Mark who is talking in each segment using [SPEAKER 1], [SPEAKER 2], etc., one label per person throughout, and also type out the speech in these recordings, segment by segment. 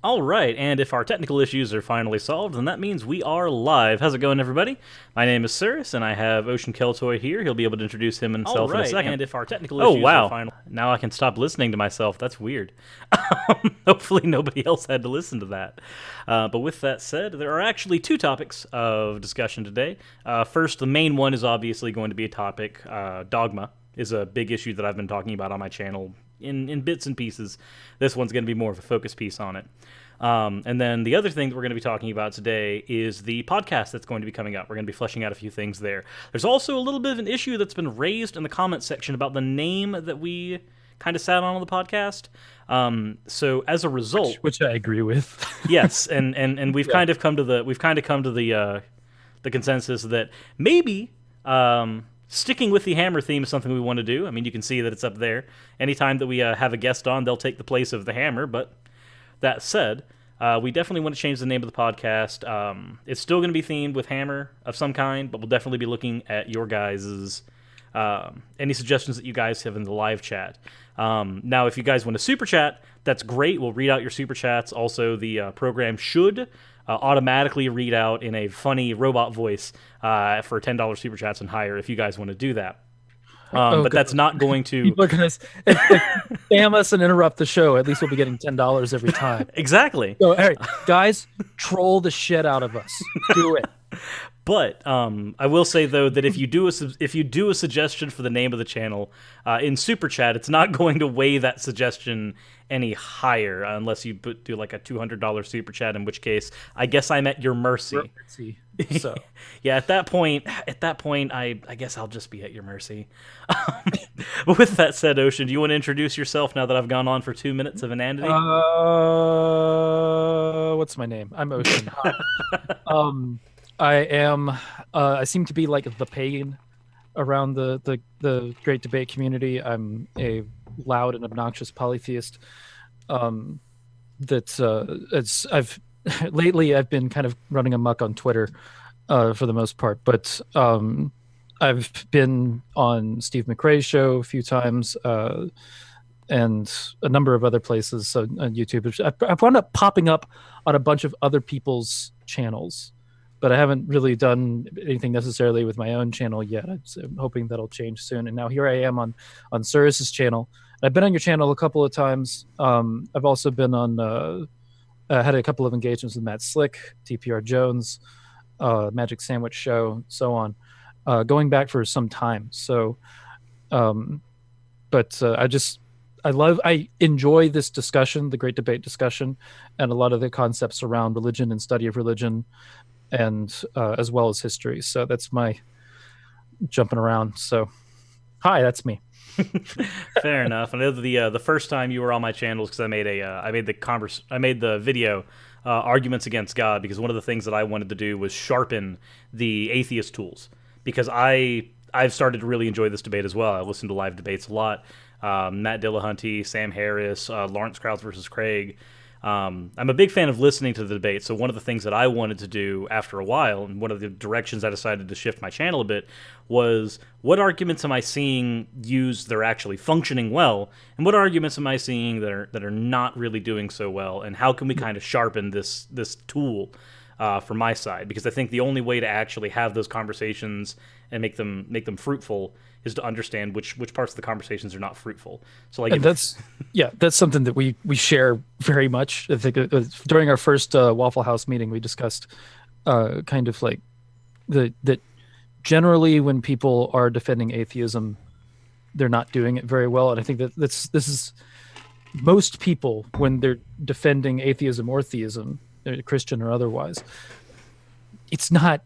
[SPEAKER 1] All right, and if our technical issues are finally solved, then that means we are live. How's it going, everybody? My name is Suris, and I have Ocean Keltoy here. He'll be able to introduce himself in a second. And if our technical issues are final, now I can stop listening to myself. That's weird. Hopefully, nobody else had to listen to that. But with that said, there are actually two topics of discussion today. First, the main one is obviously going to be a topic. Dogma is a big issue that I've been talking about on my channel in bits and pieces. This one's going to be more of a focus piece on it. And then the other thing that we're going to be talking about today is the podcast that's going to be coming up. We're going to be fleshing out a few things there. There's also a little bit of an issue that's been raised in the comments section about the name that we kind of sat on the podcast. So as a result,
[SPEAKER 2] which I agree with.
[SPEAKER 1] Yes, and we've kind of come to the consensus that maybe sticking with the hammer theme is something we want to do. I mean, you can see that it's up there. Anytime that we have a guest on, they'll take the place of the hammer. But that said, we definitely want to change the name of the podcast. It's still going to be themed with hammer of some kind, but we'll definitely be looking at your guys's any suggestions that you guys have in the live chat. Now, if you guys want to super chat, that's great. We'll read out your super chats. Also, the program should automatically read out in a funny robot voice for $10 super chats and higher if you guys want to do that. But God, that's not going to...
[SPEAKER 2] People are going to spam us and interrupt the show. At least we'll be getting $10 every time.
[SPEAKER 1] Exactly.
[SPEAKER 2] So, all right, guys, troll the shit out of us. Do it.
[SPEAKER 1] But I will say, though, that if you do a suggestion for the name of the channel in Super Chat, it's not going to weigh that suggestion any higher unless you do like a $200 Super Chat, in which case, I guess I'm at your mercy.
[SPEAKER 2] So
[SPEAKER 1] yeah, at that point, I guess I'll just be at your mercy. But with that said, Ocean, do you want to introduce yourself now that I've gone on for 2 minutes of inanity?
[SPEAKER 2] What's my name? I'm Ocean. Hi. I am. I seem to be like the pagan around the Great Debate community. I'm a loud and obnoxious polytheist. Lately I've been kind of running amok on Twitter for the most part, but I've been on Steve McRae's show a few times and a number of other places on YouTube. I've wound up popping up on a bunch of other people's channels, but I haven't really done anything necessarily with my own channel yet. I'm hoping that'll change soon. And now here I am on Suris's channel. I've been on your channel a couple of times. I've also been on, had a couple of engagements with Matt Slick, TPR Jones, Magic Sandwich Show, so on, going back for some time. So, but I enjoy this discussion, the Great Debate discussion, and a lot of the concepts around religion and study of religion, and as well as history. So that's my jumping around. So, hi, that's me.
[SPEAKER 1] Fair enough. I know the first time you were on my channel because I made the video arguments against God, because one of the things that I wanted to do was sharpen the atheist tools, because I've started to really enjoy this debate as well. I listen to live debates a lot. Matt Dillahunty, Sam Harris, Lawrence Krauss versus Craig. I'm a big fan of listening to the debate, so one of the things that I wanted to do after a while, and one of the directions I decided to shift my channel a bit, was what arguments am I seeing used that are actually functioning well, and what arguments am I seeing that are not really doing so well, and how can we kind of sharpen this tool from my side? Because I think the only way to actually have those conversations and make them fruitful is to understand which parts of the conversations are not fruitful. So like,
[SPEAKER 2] that's something that we share very much. I think during our first Waffle House meeting, we discussed kind of like that generally when people are defending atheism, they're not doing it very well. And I think that this is most people when they're defending atheism or theism, Christian or otherwise, it's not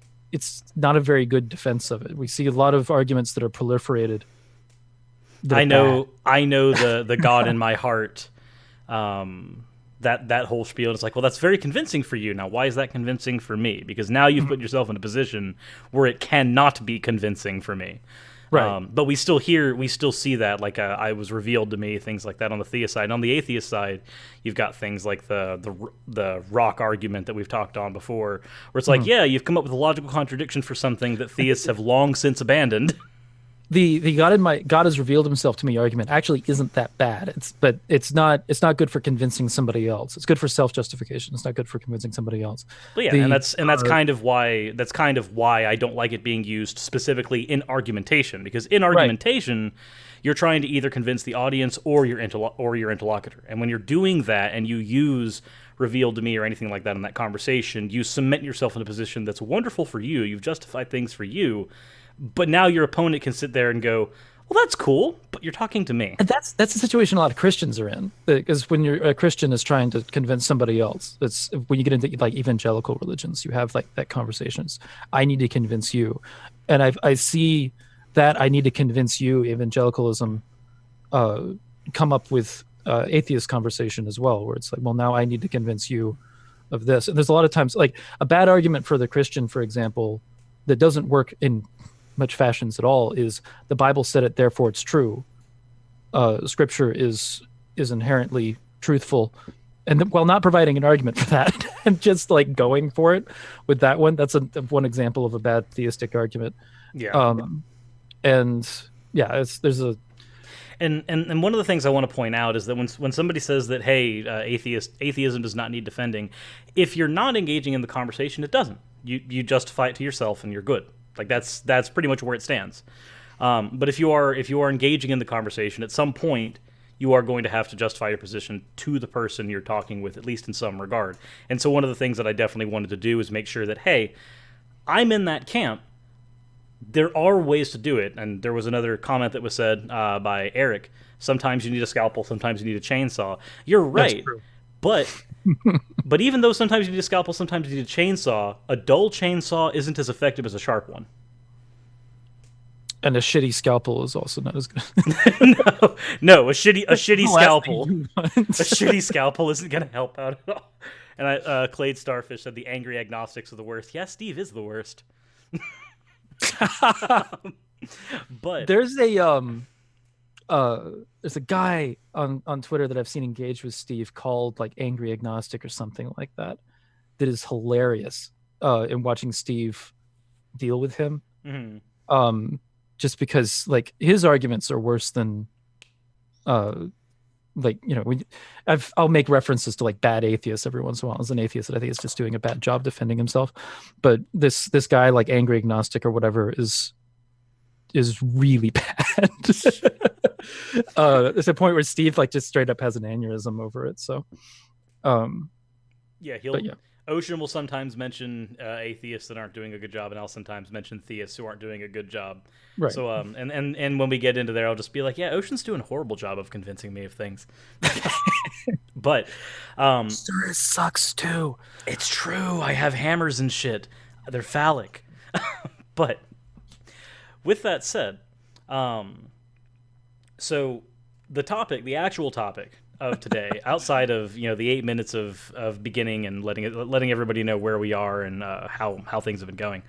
[SPEAKER 2] a very good defense of it. We see a lot of arguments that are proliferated.
[SPEAKER 1] I know the God in my heart, that whole spiel. It's like, well, that's very convincing for you. Now, why is that convincing for me? Because now you've put yourself in a position where it cannot be convincing for me.
[SPEAKER 2] Right.
[SPEAKER 1] But we still see that, like I was revealed to me, things like that on the theist side. And on the atheist side, you've got things like the rock argument that we've talked on before, where it's like, yeah, you've come up with a logical contradiction for something that theists have long since abandoned.
[SPEAKER 2] the God has revealed himself to me argument actually isn't that bad. It's not good for convincing somebody else. It's good for self-justification. It's not good for convincing somebody else.
[SPEAKER 1] But yeah, and
[SPEAKER 2] The
[SPEAKER 1] that's kind of why I don't like it being used specifically in argumentation, because in
[SPEAKER 2] Right.
[SPEAKER 1] argumentation you're trying to either convince the audience or your interlocutor. And when you're doing that and you use revealed to me or anything like that in that conversation, you cement yourself in a position that's wonderful for you. You've justified things for you, but now your opponent can sit there and go, "Well, that's cool, but you're talking to me."
[SPEAKER 2] And that's the situation a lot of Christians are in. Because when a Christian is trying to convince somebody else, it's when you get into like evangelical religions, you have like that conversations. I need to convince you, and I see that I need to convince you evangelicalism come up with atheist conversation as well, where it's like, well, now I need to convince you of this. And there's a lot of times like a bad argument for the Christian, for example, that doesn't work in much fashions at all is the Bible said it, therefore it's true. Scripture is inherently truthful, and while not providing an argument for that, and just like going for it with that one, that's one example of a bad theistic argument.
[SPEAKER 1] Yeah.
[SPEAKER 2] And yeah, there's a
[SPEAKER 1] And one of the things I want to point out is that when somebody says that, hey, atheism does not need defending, if you're not engaging in the conversation, it doesn't. You justify it to yourself and you're good. Like that's pretty much where it stands. But if you are engaging in the conversation, at some point you are going to have to justify your position to the person you're talking with, at least in some regard. And so one of the things that I definitely wanted to do is make sure that, hey, I'm in that camp. There are ways to do it, and there was another comment that was said by Eric. Sometimes you need a scalpel, sometimes you need a chainsaw. You're right, but even though sometimes you need a scalpel, sometimes you need a chainsaw, a dull chainsaw isn't as effective as a sharp one.
[SPEAKER 2] And a shitty scalpel is also not as good.
[SPEAKER 1] no, a shitty scalpel, a shitty scalpel isn't going to help out at all. And Clade Starfish said the angry agnostics are the worst. Yeah, Steve is the worst. But
[SPEAKER 2] there's a guy on Twitter that I've seen engage with Steve called like Angry Agnostic or something like that is hilarious in watching Steve deal with him.
[SPEAKER 1] Mm-hmm.
[SPEAKER 2] Just because like his arguments are worse than like, you know, I'll make references to like bad atheists every once in a while as an atheist that I think is just doing a bad job defending himself. But this guy like Angry Agnostic or whatever is really bad. There's a point where Steve like just straight up has an aneurysm over it. So,
[SPEAKER 1] yeah, Ocean will sometimes mention atheists that aren't doing a good job, and I'll sometimes mention theists who aren't doing a good job.
[SPEAKER 2] Right.
[SPEAKER 1] So, and when we get into there, I'll just be like, yeah, Ocean's doing a horrible job of convincing me of things. But
[SPEAKER 2] Suris sucks too.
[SPEAKER 1] It's true. I have hammers and shit. They're phallic. But with that said, so the actual topic of today, outside of the 8 minutes of beginning and letting everybody know where we are and how things have been going,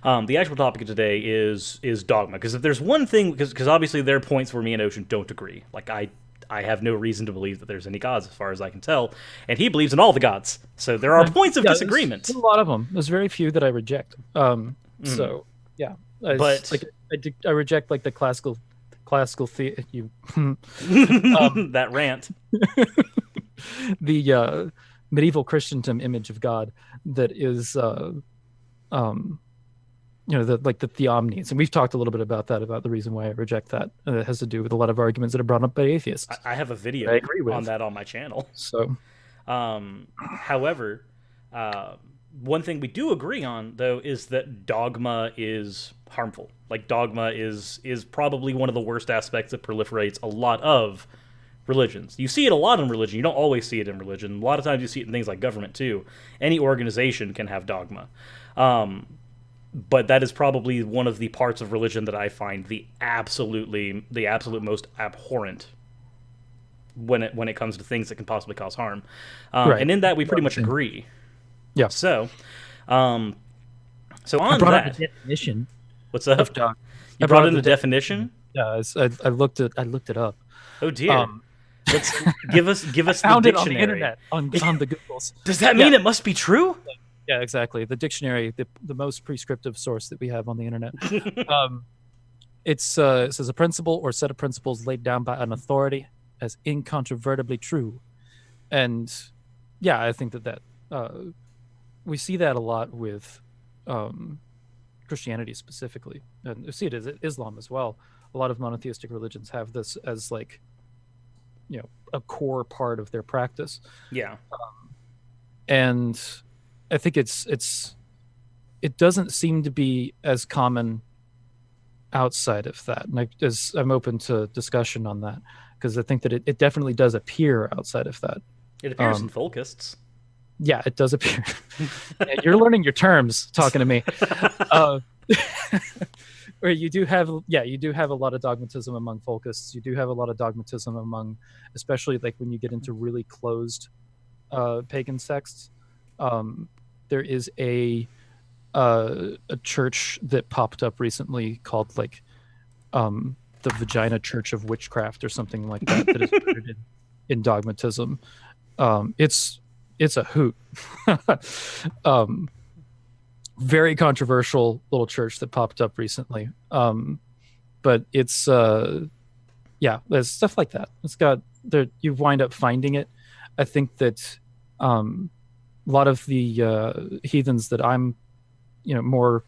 [SPEAKER 1] the actual topic of today is dogma. Because if there's one thing, because obviously there are points where me and Ocean don't agree. Like I have no reason to believe that there's any gods as far as I can tell, and he believes in all the gods. So there are points of disagreement.
[SPEAKER 2] There's a lot of them. There's very few that I reject. So yeah, I reject like the classical
[SPEAKER 1] that rant.
[SPEAKER 2] The medieval Christendom image of God that is the theomnies, and we've talked a little bit about the reason why I reject that. It has to do with a lot of arguments that are brought up by atheists.
[SPEAKER 1] I have a video on that on my channel.
[SPEAKER 2] So,
[SPEAKER 1] however, one thing we do agree on though is that dogma is harmful. Like dogma is probably one of the worst aspects that proliferates a lot of religions. You see it a lot in religion. You don't always see it in religion. A lot of times you see it in things like government too. Any organization can have dogma. But that is probably one of the parts of religion that I find the absolute most abhorrent when it comes to things that can possibly cause harm.
[SPEAKER 2] Right.
[SPEAKER 1] And in that we pretty much agree.
[SPEAKER 2] Yeah.
[SPEAKER 1] So on
[SPEAKER 2] I brought
[SPEAKER 1] that
[SPEAKER 2] up a definition.
[SPEAKER 1] What's up?
[SPEAKER 2] Of dog.
[SPEAKER 1] You brought in the definition?
[SPEAKER 2] Yeah, I looked it up.
[SPEAKER 1] Oh dear. Let's give us
[SPEAKER 2] found
[SPEAKER 1] the dictionary.
[SPEAKER 2] It on the internet on the Googles.
[SPEAKER 1] Does that mean it must be true?
[SPEAKER 2] Yeah, exactly. The dictionary, the most prescriptive source that we have on the internet. It says a principle or set of principles laid down by an authority as incontrovertibly true. And yeah, I think that we see that a lot with um, Christianity specifically, and we see it as Islam as well. A lot of monotheistic religions have this as like, a core part of their practice,
[SPEAKER 1] Yeah.
[SPEAKER 2] and I think it doesn't seem to be as common outside of that. And I'm open to discussion on that because I think that it definitely does appear outside of that.
[SPEAKER 1] It appears in folkists.
[SPEAKER 2] Yeah, it does appear. Yeah, you're learning your terms talking to me. Uh, where you do have a lot of dogmatism among folkists. You do have a lot of dogmatism among, especially like when you get into really closed pagan sects. There is a church that popped up recently called like the Vagina Church of Witchcraft or something like that that is rooted in dogmatism. It's a hoot. Very controversial little church that popped up recently. But it's there's stuff like that. It's got there. You wind up finding it. I think that a lot of the heathens that I'm more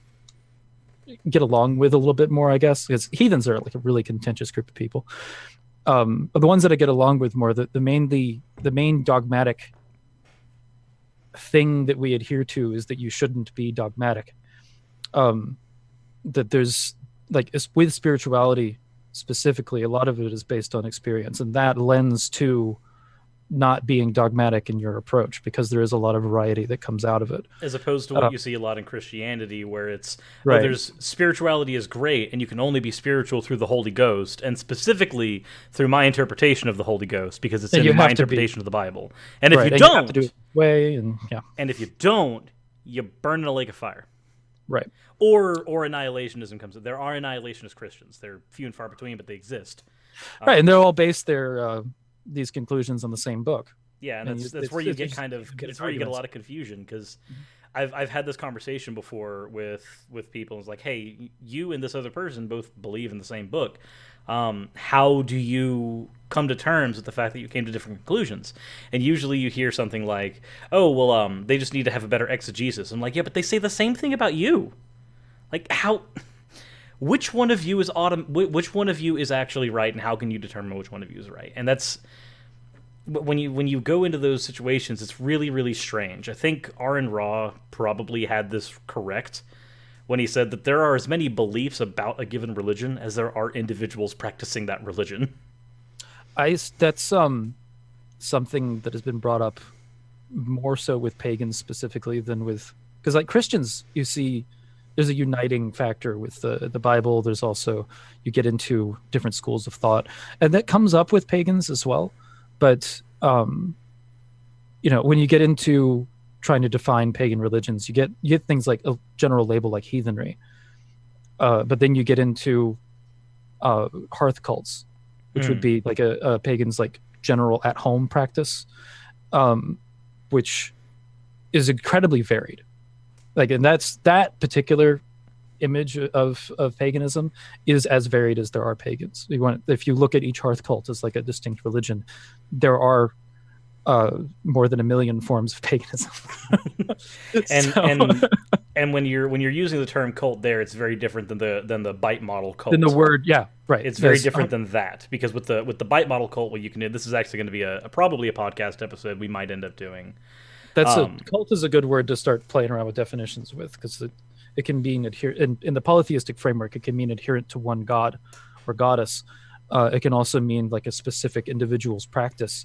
[SPEAKER 2] get along with a little bit more, I guess, because heathens are like a really contentious group of people. But the ones that I get along with more, the main dogmatic thing that we adhere to is that you shouldn't be dogmatic. That there's like with spirituality specifically, a lot of it is based on experience, and that lends to not being dogmatic in your approach because there is a lot of variety that comes out of it,
[SPEAKER 1] as opposed to what you see a lot in Christianity, where it's
[SPEAKER 2] right.
[SPEAKER 1] There's spirituality is great, and you can only be spiritual through the Holy Ghost, and specifically through my interpretation of the Holy Ghost, because it's in my interpretation of the Bible. And if you don't,
[SPEAKER 2] you have to do it way,
[SPEAKER 1] and if you don't, you burn in a lake of fire.
[SPEAKER 2] Right.
[SPEAKER 1] Or annihilationism comes in. There are annihilationist Christians. They're few and far between, but they exist.
[SPEAKER 2] Right, and they're all based their these conclusions on the same book.
[SPEAKER 1] Yeah, and that's where you get it's where you get a lot of confusion, because I've had this conversation before with people. It's like, hey, you and this other person both believe in the same book. How do you come to terms with the fact that you came to different conclusions? And usually you hear something like, oh, well, they just need to have a better exegesis. I'm like, yeah, but they say the same thing about you. Like, how? Which one of you is which one of you is actually right, and how can you determine which one of you is right? And that's when you go into those situations, it's really, really strange. I think Aaron Ra probably had this correct when he said that there are as many beliefs about a given religion as there are individuals practicing that religion.
[SPEAKER 2] That's something that has been brought up more so with pagans specifically than with, because like Christians, you see there's a uniting factor with the Bible. There's also, you get into different schools of thought, and that comes up with pagans as well. But when you get into trying to define pagan religions, you get things like a general label like heathenry, but then you get into hearth cults, which would be like a pagan's like general at-home practice, which is incredibly varied. Like, and that particular image of paganism is as varied as there are pagans. If you look at each hearth cult as like a distinct religion, there are more than 1 million forms of paganism.
[SPEAKER 1] and when you're using the term cult there, it's very different than the bite model cult.
[SPEAKER 2] Than the word, yeah, right.
[SPEAKER 1] It's very different than that, because with the bite model cult, what you can do, this is actually going to be probably a podcast episode we might end up doing.
[SPEAKER 2] Cult is a good word to start playing around with definitions with, because it can mean in the polytheistic framework, it can mean adherent to one god or goddess. It can also mean like a specific individual's practice.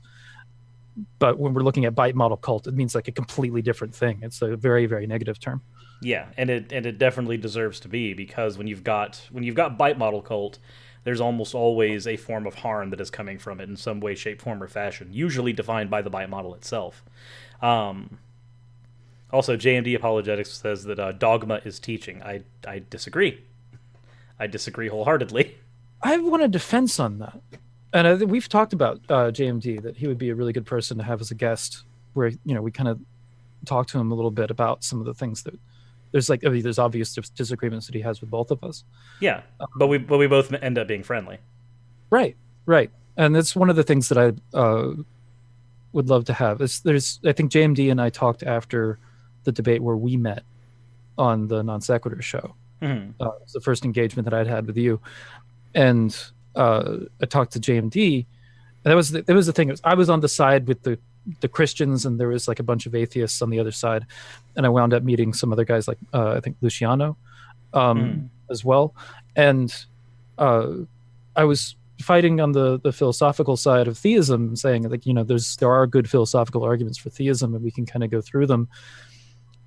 [SPEAKER 2] But when we're looking at bite model cult, it means like a completely different thing. It's a very, very negative term.
[SPEAKER 1] Yeah, and it definitely deserves to be, because when you've got bite model cult, there's almost always a form of harm that is coming from it in some way, shape, form, or fashion, usually defined by the bite model itself. Also, JMD Apologetics says that Dogma is teaching. I disagree. I disagree wholeheartedly.
[SPEAKER 2] I want a defense on that. And we've talked about JMD, that he would be a really good person to have as a guest, where we kind of talk to him a little bit about some of the things that there's like, I mean, there's obvious disagreements that he has with both of us.
[SPEAKER 1] Yeah, but we both end up being friendly.
[SPEAKER 2] Right, right, and that's one of the things that I would love to have. There's I think JMD and I talked after the debate where we met on the Non Sequitur show.
[SPEAKER 1] Mm-hmm.
[SPEAKER 2] It was the first engagement that I'd had with you, and I talked to JMD. And that was the thing. I was on the side with the Christians, and there was like a bunch of atheists on the other side, and I wound up meeting some other guys like I think Luciano as well, and I was fighting on the philosophical side of theism, saying like, you know, there are good philosophical arguments for theism, and we can kind of go through them.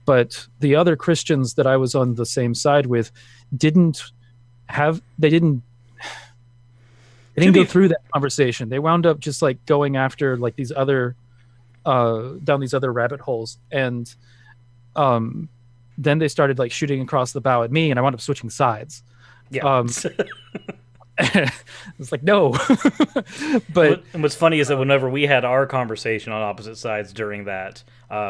[SPEAKER 2] But the other Christians that I was on the same side with didn't go through that conversation. They wound up just like going after like these other down these other rabbit holes, and then they started like shooting across the bow at me, and I wound up switching sides.
[SPEAKER 1] Yeah.
[SPEAKER 2] It's like, no. But
[SPEAKER 1] and what's funny is that whenever we had our conversation on opposite sides during that,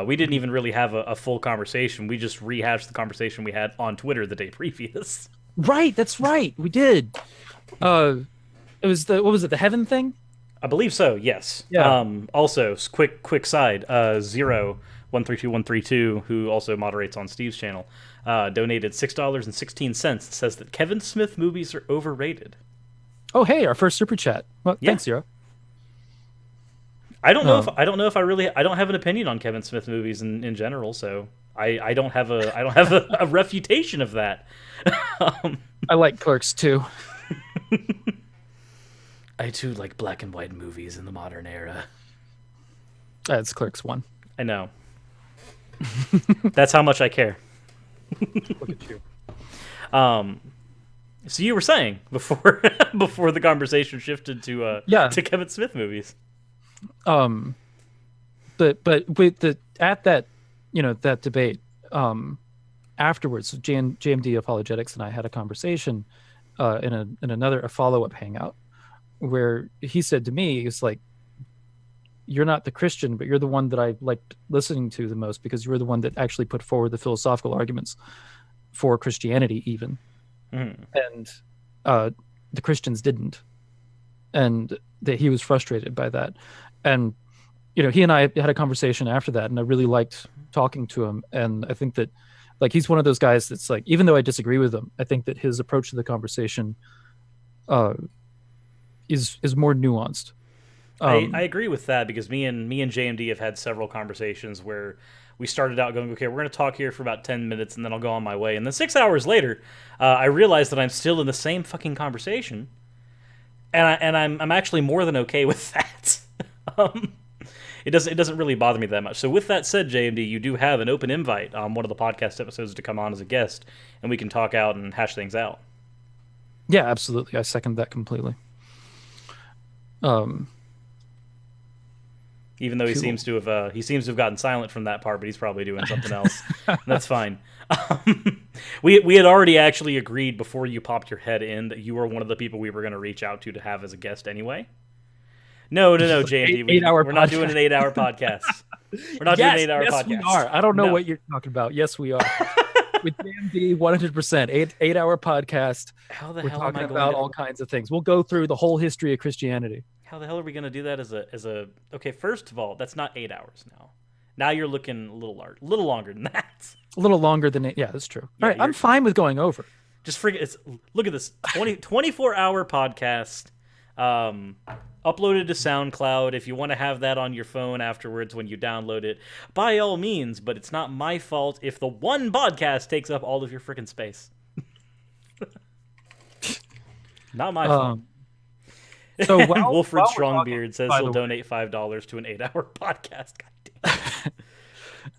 [SPEAKER 1] we didn't even really have a full conversation. We just rehashed the conversation we had on Twitter the day previous.
[SPEAKER 2] Right, that's right. We did. It was what was it, the heaven thing?
[SPEAKER 1] I believe so, yes.
[SPEAKER 2] Yeah.
[SPEAKER 1] Also, quick side, 0132-132, who also moderates on Steve's channel, donated $6.16. Says that Kevin Smith movies are overrated.
[SPEAKER 2] Oh, hey, our first super chat. Well,
[SPEAKER 1] yeah.
[SPEAKER 2] Thanks, Zero.
[SPEAKER 1] I don't know if I don't have an opinion on Kevin Smith movies in general, so I don't have a refutation of that.
[SPEAKER 2] I like Clerks too.
[SPEAKER 1] I too like black and white movies in the modern era.
[SPEAKER 2] That's Clerks 1.
[SPEAKER 1] I know. That's how much I care.
[SPEAKER 2] Look at you.
[SPEAKER 1] So you were saying before the conversation shifted to Kevin Smith movies.
[SPEAKER 2] But with at that, you know, that debate, afterwards, JMD Apologetics and I had a conversation in another follow-up hangout where he said to me, he's like, you're not the Christian, but you're the one that I liked listening to the most because you were the one that actually put forward the philosophical arguments for Christianity even. And the Christians didn't. And that he was frustrated by that. And, you know, he and I had a conversation after that, and I really liked talking to him. And I think that, like, he's one of those guys that's like, even though I disagree with him, I think that his approach to the conversation is more nuanced.
[SPEAKER 1] I agree with that, because me and JMD have had several conversations where we started out going, okay, we're going to talk here for about 10 minutes and then I'll go on my way. And then 6 hours later, I realized that I'm still in the same fucking conversation. And I'm actually more than okay with that. It doesn't really bother me that much. So with that said, JMD, you do have an open invite on one of the podcast episodes to come on as a guest, and we can talk out and hash things out.
[SPEAKER 2] Yeah, absolutely. I second that completely.
[SPEAKER 1] Even though he seems to have gotten silent from that part, but he's probably doing something else. That's fine. We had already actually agreed before you popped your head in that you were one of the people we were going to reach out to have as a guest anyway. No, JMD. We're not doing an 8-hour podcast. We're not doing an 8-hour podcast.
[SPEAKER 2] Yes, we are. I don't know what you're talking about. Yes, we are. With JMD, 100%. 8-hour podcast.
[SPEAKER 1] How the
[SPEAKER 2] we're
[SPEAKER 1] hell
[SPEAKER 2] talking
[SPEAKER 1] am I
[SPEAKER 2] about all kinds of things. We'll go through the whole history of Christianity.
[SPEAKER 1] How the hell are we going to do that as a okay, first of all, that's not 8 hours now. Now you're looking a little longer than that.
[SPEAKER 2] A little longer than it. Yeah, that's true. Yeah, all right, I'm fine with going over.
[SPEAKER 1] Just forget. Look at this 24-hour podcast, uploaded to SoundCloud. If you want to have that on your phone afterwards when you download it, by all means. But it's not my fault if the one podcast takes up all of your freaking space. Not my fault.
[SPEAKER 2] So
[SPEAKER 1] Wilfred Strongbeard says he'll donate $5 to an 8-hour podcast. God damn.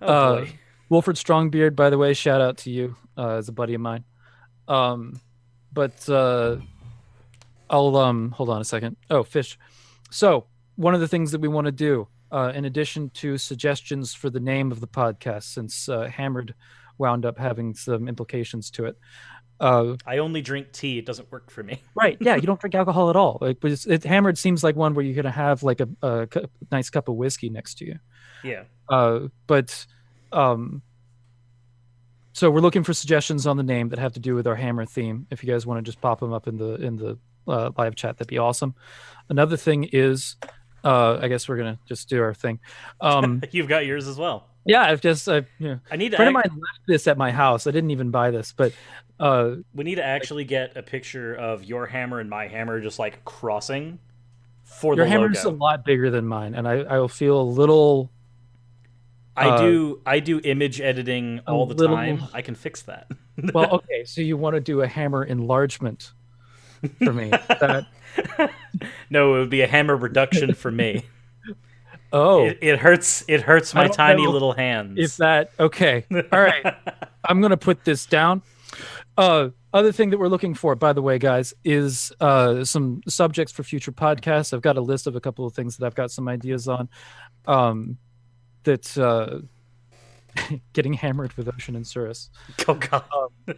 [SPEAKER 1] Oh boy.
[SPEAKER 2] Wilfred Strongbeard, by the way, shout out to you as a buddy of mine. But I'll hold on a second. Oh, fish. So one of the things that we want to do, in addition to suggestions for the name of the podcast, since Hammered wound up having some implications to it.
[SPEAKER 1] I only drink tea. It doesn't work for me.
[SPEAKER 2] Right. Yeah. You don't drink alcohol at all. Like, Hammered seems like one where you're going to have like a nice cup of whiskey next to you.
[SPEAKER 1] Yeah.
[SPEAKER 2] So So we're looking for suggestions on the name that have to do with our hammer theme. If you guys want to just pop them up in the live chat, that'd be awesome. Another thing is, I guess we're gonna just do our thing.
[SPEAKER 1] You've got yours as well.
[SPEAKER 2] Yeah,
[SPEAKER 1] I need
[SPEAKER 2] a
[SPEAKER 1] to
[SPEAKER 2] friend of mine left this at my house. I didn't even buy this, but
[SPEAKER 1] we need to actually get a picture of your hammer and my hammer just like crossing for
[SPEAKER 2] your
[SPEAKER 1] the
[SPEAKER 2] hammer's a
[SPEAKER 1] logo.
[SPEAKER 2] lot bigger than mine, and I will feel a little uh
[SPEAKER 1] I do image editing
[SPEAKER 2] a
[SPEAKER 1] all the
[SPEAKER 2] little
[SPEAKER 1] time. I can fix that.
[SPEAKER 2] well, okay, so you want to do a hammer enlargement for me. That
[SPEAKER 1] No, it would be a hammer reduction for me.
[SPEAKER 2] oh,
[SPEAKER 1] It hurts
[SPEAKER 2] I
[SPEAKER 1] my
[SPEAKER 2] don't
[SPEAKER 1] tiny
[SPEAKER 2] know
[SPEAKER 1] little
[SPEAKER 2] if
[SPEAKER 1] hands.
[SPEAKER 2] that okay. All right. I'm gonna put this down. Other thing that we're looking for, by the way, guys, is some subjects for future podcasts. I've got a list of a couple of things that I've got some ideas on. Um, that getting hammered with Ocean and Suris.
[SPEAKER 1] Oh god.
[SPEAKER 2] Um,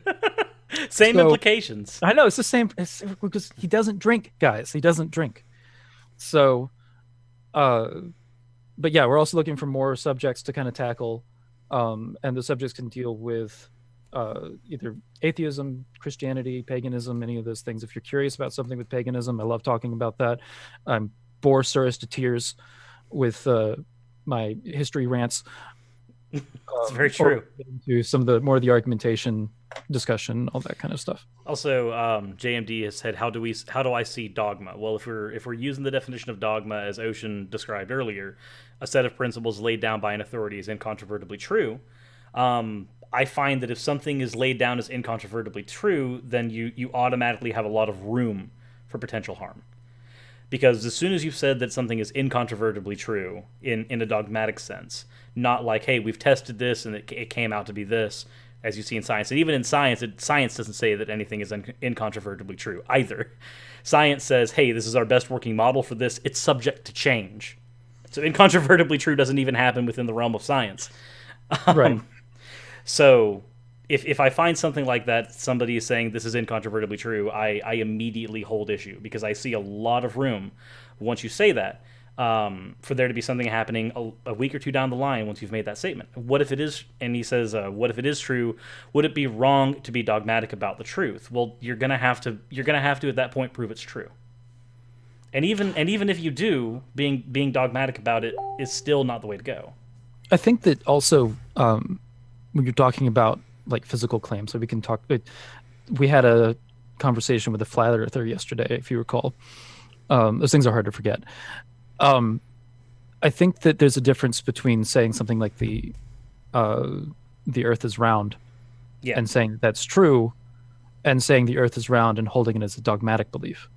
[SPEAKER 1] Same
[SPEAKER 2] so
[SPEAKER 1] implications.
[SPEAKER 2] I know it's the same because he doesn't drink, guys. He doesn't drink. So, uh, but yeah, we're also looking for more subjects to kind of tackle, and the subjects can deal with either atheism, Christianity, paganism, any of those things. If you're curious about something with paganism, I love talking about that. I'm bore Suris to tears with my history rants.
[SPEAKER 1] It's very
[SPEAKER 2] Or
[SPEAKER 1] true.
[SPEAKER 2] get into some of the more of the argumentation discussion, all that kind of stuff.
[SPEAKER 1] Also, JMD has said, how do I see dogma? Well, if we're using the definition of dogma as Ocean described earlier, a set of principles laid down by an authority is incontrovertibly true. I find that if something is laid down as incontrovertibly true, then you automatically have a lot of room for potential harm. Because as soon as you've said that something is incontrovertibly true in a dogmatic sense, not like, hey, we've tested this and it came out to be this, as you see in science. And even in science, science doesn't say that anything is incontrovertibly true either. Science says, hey, this is our best working model for this. It's subject to change. So incontrovertibly true doesn't even happen within the realm of science.
[SPEAKER 2] Right.
[SPEAKER 1] So if I find something like that, somebody is saying this is incontrovertibly true, I immediately hold issue because I see a lot of room once you say that for there to be something happening a week or two down the line once you've made that statement. What if it is, and he says, what if it is true? Would it be wrong to be dogmatic about the truth? Well, you're gonna have to at that point prove it's true. And even if you do, being dogmatic about it is still not the way to go.
[SPEAKER 2] I think that also when you're talking about like physical claims, so we can talk. We had a conversation with a flat earther yesterday, if you recall. Those things are hard to forget. I think that there's a difference between saying something like the Earth is round,
[SPEAKER 1] Yeah.
[SPEAKER 2] and saying that's true, and saying the Earth is round and holding it as a dogmatic belief.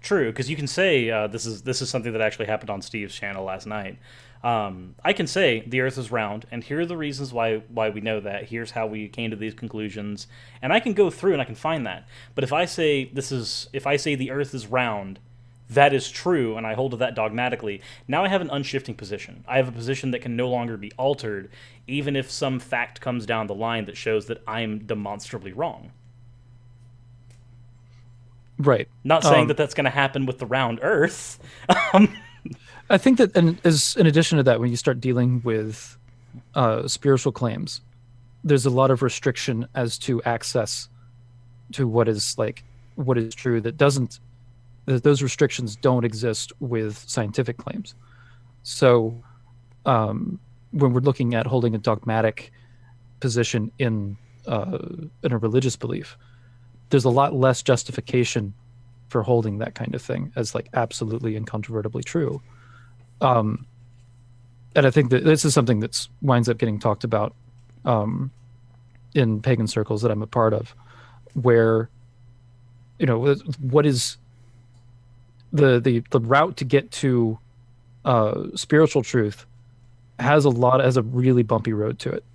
[SPEAKER 1] True, because you can say this is something that actually happened on Steve's channel last night. I can say the Earth is round, and here are the reasons why we know that. Here's how we came to these conclusions, and I can go through and I can find that. But if I say the Earth is round, that is true, and I hold to that dogmatically. Now I have an unshifting position. I have a position that can no longer be altered, even if some fact comes down the line that shows that I'm demonstrably wrong.
[SPEAKER 2] Right.
[SPEAKER 1] Not saying that that's going to happen with the round Earth.
[SPEAKER 2] I think that, and as in addition to that, when you start dealing with spiritual claims, there's a lot of restriction as to access to what is true. Those restrictions don't exist with scientific claims. So when we're looking at holding a dogmatic position in a religious belief, there's a lot less justification for holding that kind of thing as like absolutely incontrovertibly true. And I think that this is something that winds up getting talked about in pagan circles that I'm a part of, where what is the route to get to spiritual truth has a really bumpy road to it.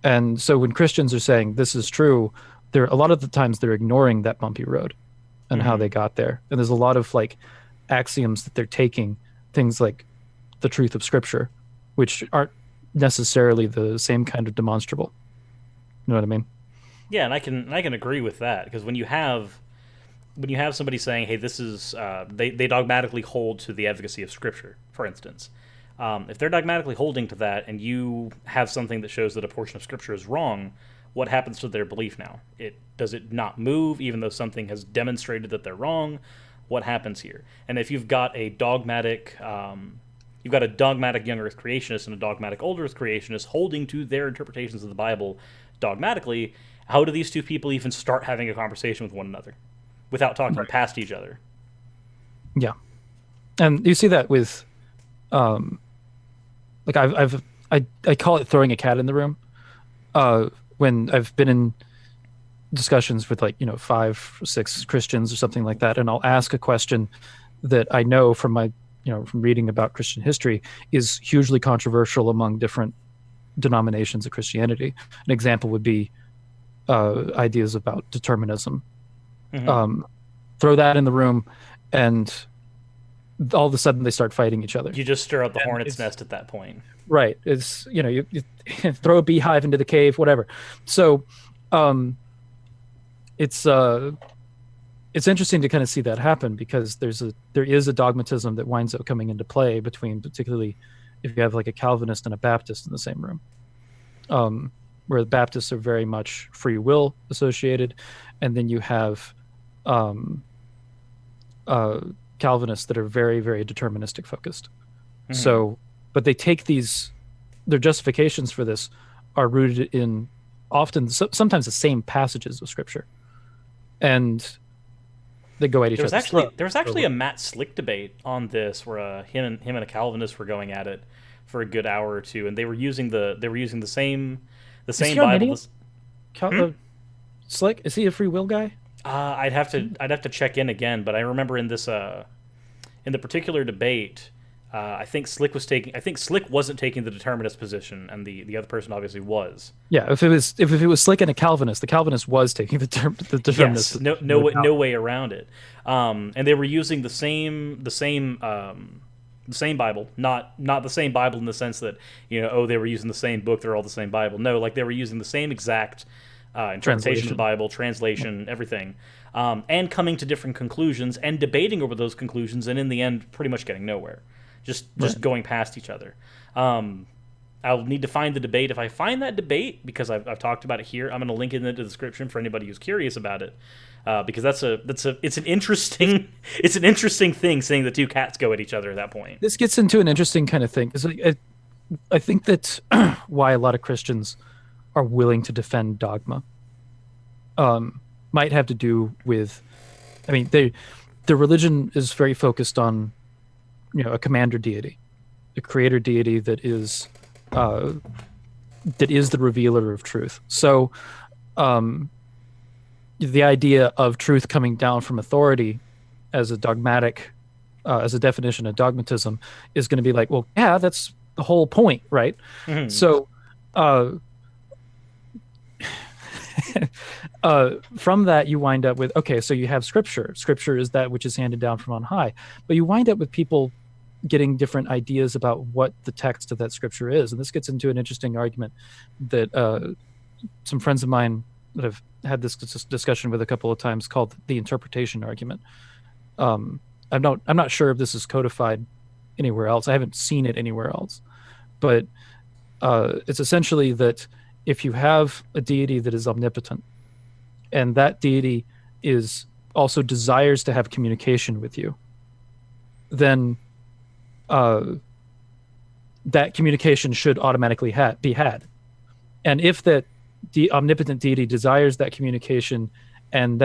[SPEAKER 2] And so when Christians are saying this is true, a lot of the times they're ignoring that bumpy road and how they got there. And there's a lot of like axioms that they're taking, things like the truth of Scripture, which aren't necessarily the same kind of demonstrable. You know what I mean?
[SPEAKER 1] Yeah, and I can agree with that, because when you have somebody saying, hey, this is they dogmatically hold to the efficacy of Scripture, for instance. If they're dogmatically holding to that, and you have something that shows that a portion of Scripture is wrong, what happens to their belief now? Does it not move even though something has demonstrated that they're wrong? What happens here? And if you've got a dogmatic young Earth creationist and a dogmatic old Earth creationist holding to their interpretations of the Bible dogmatically, how do these two people even start having a conversation with one another without talking past each other?
[SPEAKER 2] Yeah, and you see that with, like I call it throwing a cat in the room. When I've been in discussions with, like, 5 or 6 Christians or something like that, and I'll ask a question that I know from my from reading about Christian history is hugely controversial among different denominations of Christianity. An example would be ideas about determinism. Throw that in the room, and all of a sudden they start fighting each other.
[SPEAKER 1] You just stir up the hornet's nest at that point.
[SPEAKER 2] Right. It's, you throw a beehive into the cave, whatever. So it's interesting to kind of see that happen, because there is a dogmatism that winds up coming into play between, particularly if you have like a Calvinist and a Baptist in the same room, where the Baptists are very much free will associated, and then you have Calvinists that are very, very deterministic focused. So, but they take their justifications for this are rooted in sometimes the same passages of Scripture, and they go at each other's throat.
[SPEAKER 1] There was actually a Matt Slick debate on this where him and a Calvinist were going at it for a good hour or two, and they were using the same Bible.
[SPEAKER 2] Slick, is he a free will guy?
[SPEAKER 1] I'd have to check in again, but I remember in this in the particular debate, I think Slick wasn't taking the determinist position, and the other person obviously was.
[SPEAKER 2] Yeah, if it was Slick and a Calvinist, the Calvinist was taking the determinist.
[SPEAKER 1] Yes, no way around it. And they were using the same Bible, not the same Bible in the sense that they were using the same book, they're all the same Bible. No, like they were using the same exact interpretation of the Bible, translation, everything, and coming to different conclusions and debating over those conclusions, and in the end, pretty much getting nowhere. Just going past each other. I'll need to find the debate. If I find that debate, because I've talked about it here, I'm going to link it in the description for anybody who's curious about it, because it's an interesting thing seeing the two cats go at each other at that point.
[SPEAKER 2] This gets into an interesting kind of thing. I think that why a lot of Christians are willing to defend dogma might have to do with, their religion is very focused on a commander deity, a creator deity that is the revealer of truth. So the idea of truth coming down from authority as a dogmatic, as a definition of dogmatism, is going to be like, well, yeah, that's the whole point, right? Mm-hmm. So from that you wind up with, okay, so you have scripture is that which is handed down from on high, but you wind up with people getting different ideas about what the text of that scripture is. And this gets into an interesting argument that some friends of mine that I've had this discussion with a couple of times, called the interpretation argument. I'm not sure if this is codified anywhere else. I haven't seen it anywhere else, but it's essentially that if you have a deity that is omnipotent, and that deity is also desires to have communication with you, then that communication should automatically be had. And if that omnipotent deity desires that communication, and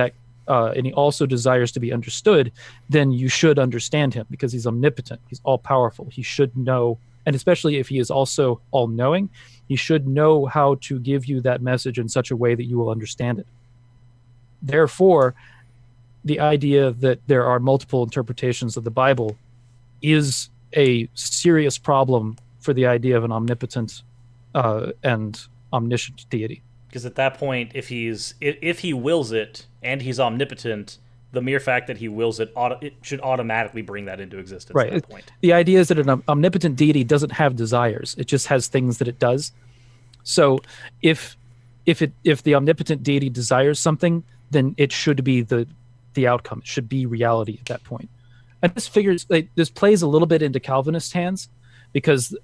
[SPEAKER 2] he also desires to be understood, then you should understand him, because he's omnipotent, he's all powerful, he should know. And especially if he is also all-knowing, he should know how to give you that message in such a way that you will understand it. Therefore, the idea that there are multiple interpretations of the Bible is a serious problem for the idea of an omnipotent and omniscient deity.
[SPEAKER 1] Because at that point, if he wills it and he's omnipotent, the mere fact that he wills it should automatically bring that into existence.
[SPEAKER 2] Right.
[SPEAKER 1] At that point.
[SPEAKER 2] The idea is that an omnipotent deity doesn't have desires; it just has things that it does. So, if the omnipotent deity desires something, then it should be the outcome. It should be reality at that point. And this plays a little bit into Calvinist hands, because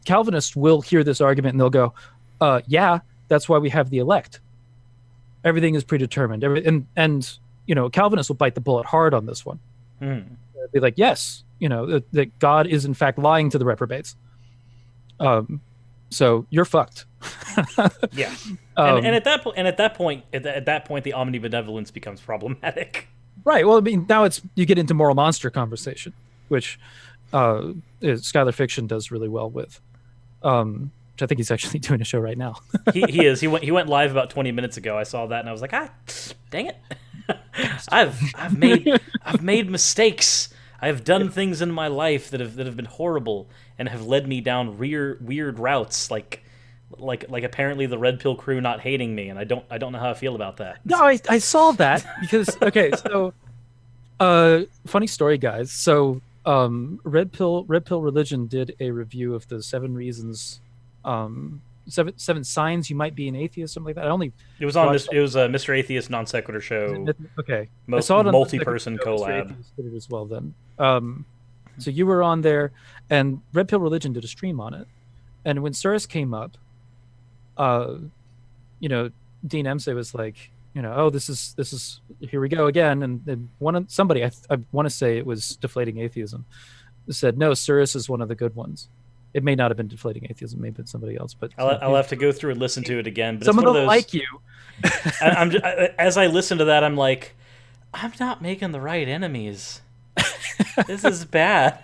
[SPEAKER 2] Calvinists will hear this argument and they'll go, yeah, That's why we have the elect. Everything is predetermined. And Calvinists will bite the bullet hard on this one. They'll be like, yes, that God is in fact lying to the reprobates. So you're fucked.
[SPEAKER 1] Yeah. And at that point, the omnibenevolence becomes problematic.
[SPEAKER 2] Right. Well, I mean, now you get into moral monster conversation, which Skylar Fiction does really well with. Which I think he's actually doing a show right now.
[SPEAKER 1] He is. He went live about 20 minutes ago. I saw that and I was like, dang it. I've made mistakes. I have done things in my life that have been horrible and have led me down weird routes, like apparently the Red Pill crew not hating me, and I don't know how I feel about that.
[SPEAKER 2] No, I saw that because okay, so funny story, guys. So Red Pill Religion did a review of the 7 reasons, 7 signs you might be an atheist, something like that.
[SPEAKER 1] It was on it was a Mr. Atheist non sequitur show.
[SPEAKER 2] Okay,
[SPEAKER 1] I saw it on multi-person collab.
[SPEAKER 2] Did it as well then. So you were on there, and Red Pill Religion did a stream on it, and when Suris came up, Dean Emsey was like, oh, this is here we go again, and somebody I want to say it was Deflating Atheism said no, Suris is one of the good ones. It may not have been Deflating Atheism, maybe it's somebody else, but
[SPEAKER 1] I'll have to go through and listen to it again. But
[SPEAKER 2] some of them like you.
[SPEAKER 1] As I listen to that, I'm like, I'm not making the right enemies. This is bad.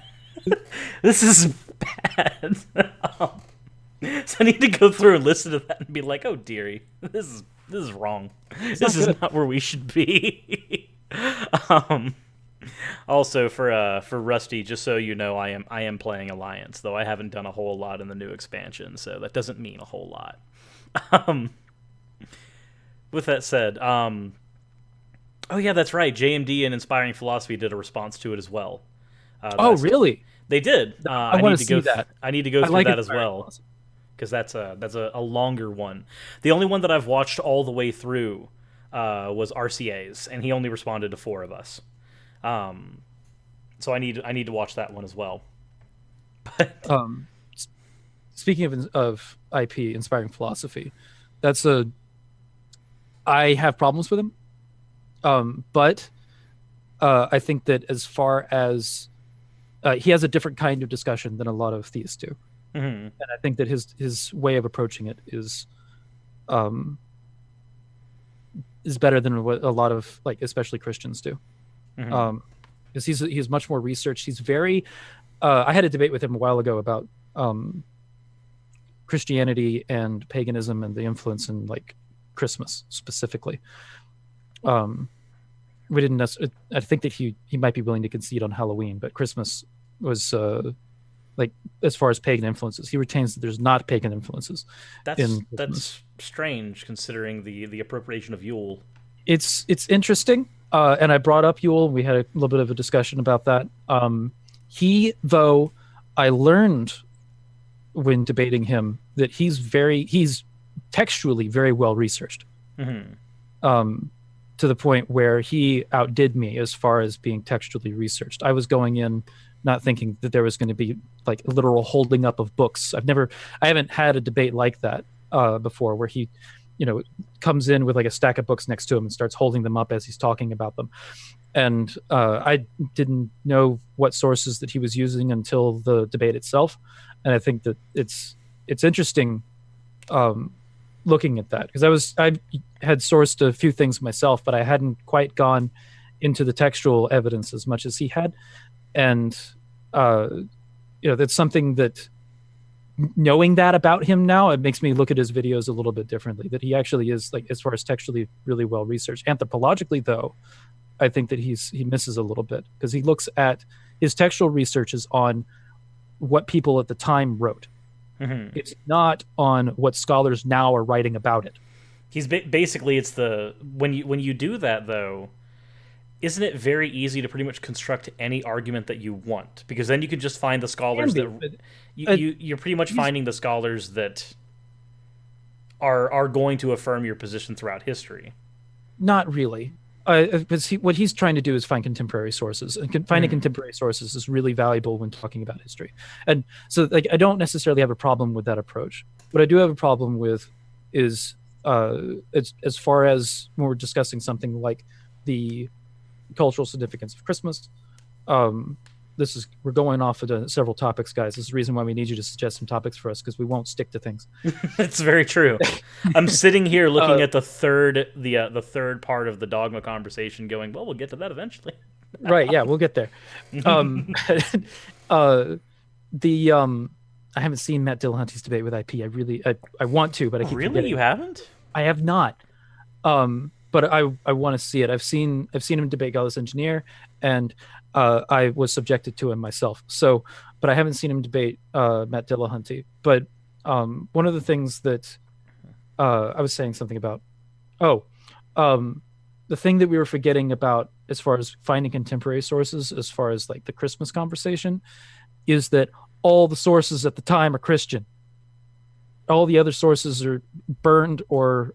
[SPEAKER 1] This is bad. So I need to go through and listen to that and be like, oh dearie, this is wrong. This is not where we should be. Also for Rusty, just so you know, I am playing Alliance, though I haven't done a whole lot in the new expansion, so that doesn't mean a whole lot. With that said, oh yeah, that's right. JMD and Inspiring Philosophy did a response to it as well.
[SPEAKER 2] Oh really?
[SPEAKER 1] They did.
[SPEAKER 2] I want to see that.
[SPEAKER 1] I need to go through that as well, because that's a longer one. The only one that I've watched all the way through was RCA's, and he only responded to 4 of us. So I need to watch that one as well. But
[SPEAKER 2] speaking of IP, Inspiring Philosophy, I have problems with him. But I think that as far as he has a different kind of discussion than a lot of theists do.
[SPEAKER 1] Mm-hmm.
[SPEAKER 2] And I think that his way of approaching it is better than what a lot of, like, especially Christians do.
[SPEAKER 1] Mm-hmm.
[SPEAKER 2] Because he's much more researched. He's very I had a debate with him a while ago about Christianity and paganism and the influence in, like, Christmas specifically. We didn't necessarily, I think that he might be willing to concede on Halloween, but Christmas was like, as far as pagan influences, he retains that there's not pagan influences.
[SPEAKER 1] That's strange, considering the appropriation of Yule.
[SPEAKER 2] It's interesting, and I brought up Yule. We had a little bit of a discussion about that. Though I learned when debating him that he's textually very well researched.
[SPEAKER 1] Mm-hmm.
[SPEAKER 2] To the point where he outdid me as far as being textually researched. I was going in not thinking that there was going to be, like, a literal holding up of books. I haven't had a debate like that before, where he, comes in with, like, a stack of books next to him and starts holding them up as he's talking about them. And I didn't know what sources that he was using until the debate itself. And I think that it's interesting looking at that, because I had sourced a few things myself, but I hadn't quite gone into the textual evidence as much as he had. And that's something that, knowing that about him now, it makes me look at his videos a little bit differently, that he actually is, like, as far as textually, really well researched. Anthropologically, though, I think that he misses a little bit, because he looks at his textual researches on what people at the time wrote.
[SPEAKER 1] Mm-hmm.
[SPEAKER 2] It's not on what scholars now are writing about it.
[SPEAKER 1] He's basically, it's when you do that, though, isn't it very easy to pretty much construct any argument that you want? Because then you can just find the scholars you're pretty much finding the scholars that are going to affirm your position throughout history.
[SPEAKER 2] Not really. What he's trying to do is find contemporary sources, and finding contemporary sources is really valuable when talking about history. And so, like, I don't necessarily have a problem with that approach. What I do have a problem with is as far as when we're discussing something like the cultural significance of Christmas. Um, we're going off of several topics, guys. This is the reason why we need you to suggest some topics for us, because we won't stick to things.
[SPEAKER 1] It's very true. I'm sitting here looking
[SPEAKER 2] Uh,
[SPEAKER 1] at the third part of the Dogma conversation, going, well, we'll get to that eventually.
[SPEAKER 2] right, yeah, we'll get there. Um, uh, the I haven't seen Matt Dillahunty's debate with IP. I want to, but I keep
[SPEAKER 1] Really,
[SPEAKER 2] forgetting.
[SPEAKER 1] you haven't?
[SPEAKER 2] I have not. But I want to see it. I've seen him debate Godless Engineer, and I was subjected to him myself. So, but I haven't seen him debate Matt Dillahunty. But one of the things that I was saying something about, the thing that we were forgetting about as far as finding contemporary sources, as far as like the Christmas conversation, is that all the sources at the time are Christian. All the other sources are burned or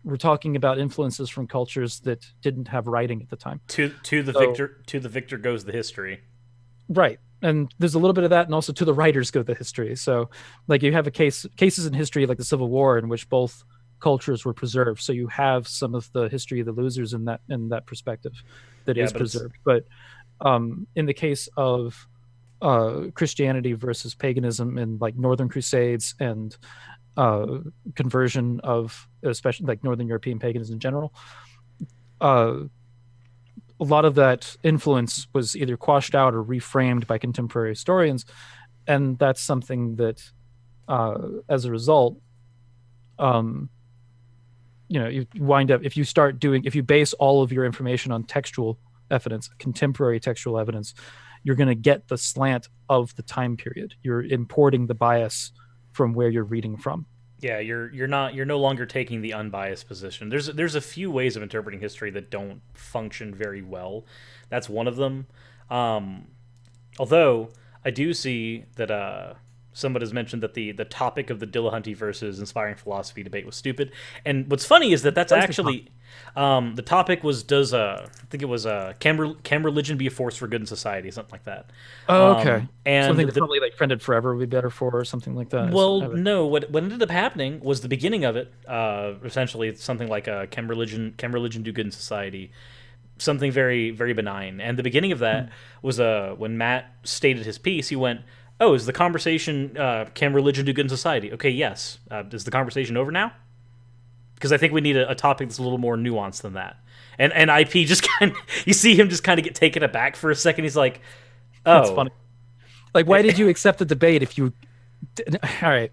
[SPEAKER 2] we're talking about influences from cultures that didn't have writing at the time.
[SPEAKER 1] To the victor goes the history.
[SPEAKER 2] Right. And there's a little bit of that, and also to the writers go the history. So like you have cases in history like the Civil War in which both cultures were preserved. So you have some of the history of the losers in that perspective that is preserved. But in the case of Christianity versus paganism in like Northern Crusades and conversion of especially like Northern European pagans in general, a lot of that influence was either quashed out or reframed by contemporary historians, and that's something that as a result, you wind up, if you base all of your information on textual evidence, contemporary textual evidence, you're going to get the slant of the time period. You're importing the bias from where you're reading from.
[SPEAKER 1] Yeah, you're no longer taking the unbiased position. There's a few ways of interpreting history that don't function very well. That's one of them. Although I do see that someone has mentioned that the topic of the Dillahunty versus inspiring philosophy debate was stupid. And what's funny is that's actually the topic was I think it was can religion be a force for good in society, something like that.
[SPEAKER 2] Oh, okay.
[SPEAKER 1] And
[SPEAKER 2] something that probably like Friended Forever would be better for, or something like that.
[SPEAKER 1] Well, no. What ended up happening was the beginning of it. Essentially, it's something like can religion do good in society? Something very, very benign. And the beginning of that was when Matt stated his piece. He went, "Oh, is the conversation can religion do good in society? Okay, yes. Is the conversation over now? Because I think we need a topic that's a little more nuanced than that." And IP just kind of, you see him just kind of get taken aback for a second. He's like, "Oh,
[SPEAKER 2] that's funny. Like, why did you accept the debate if you? All right."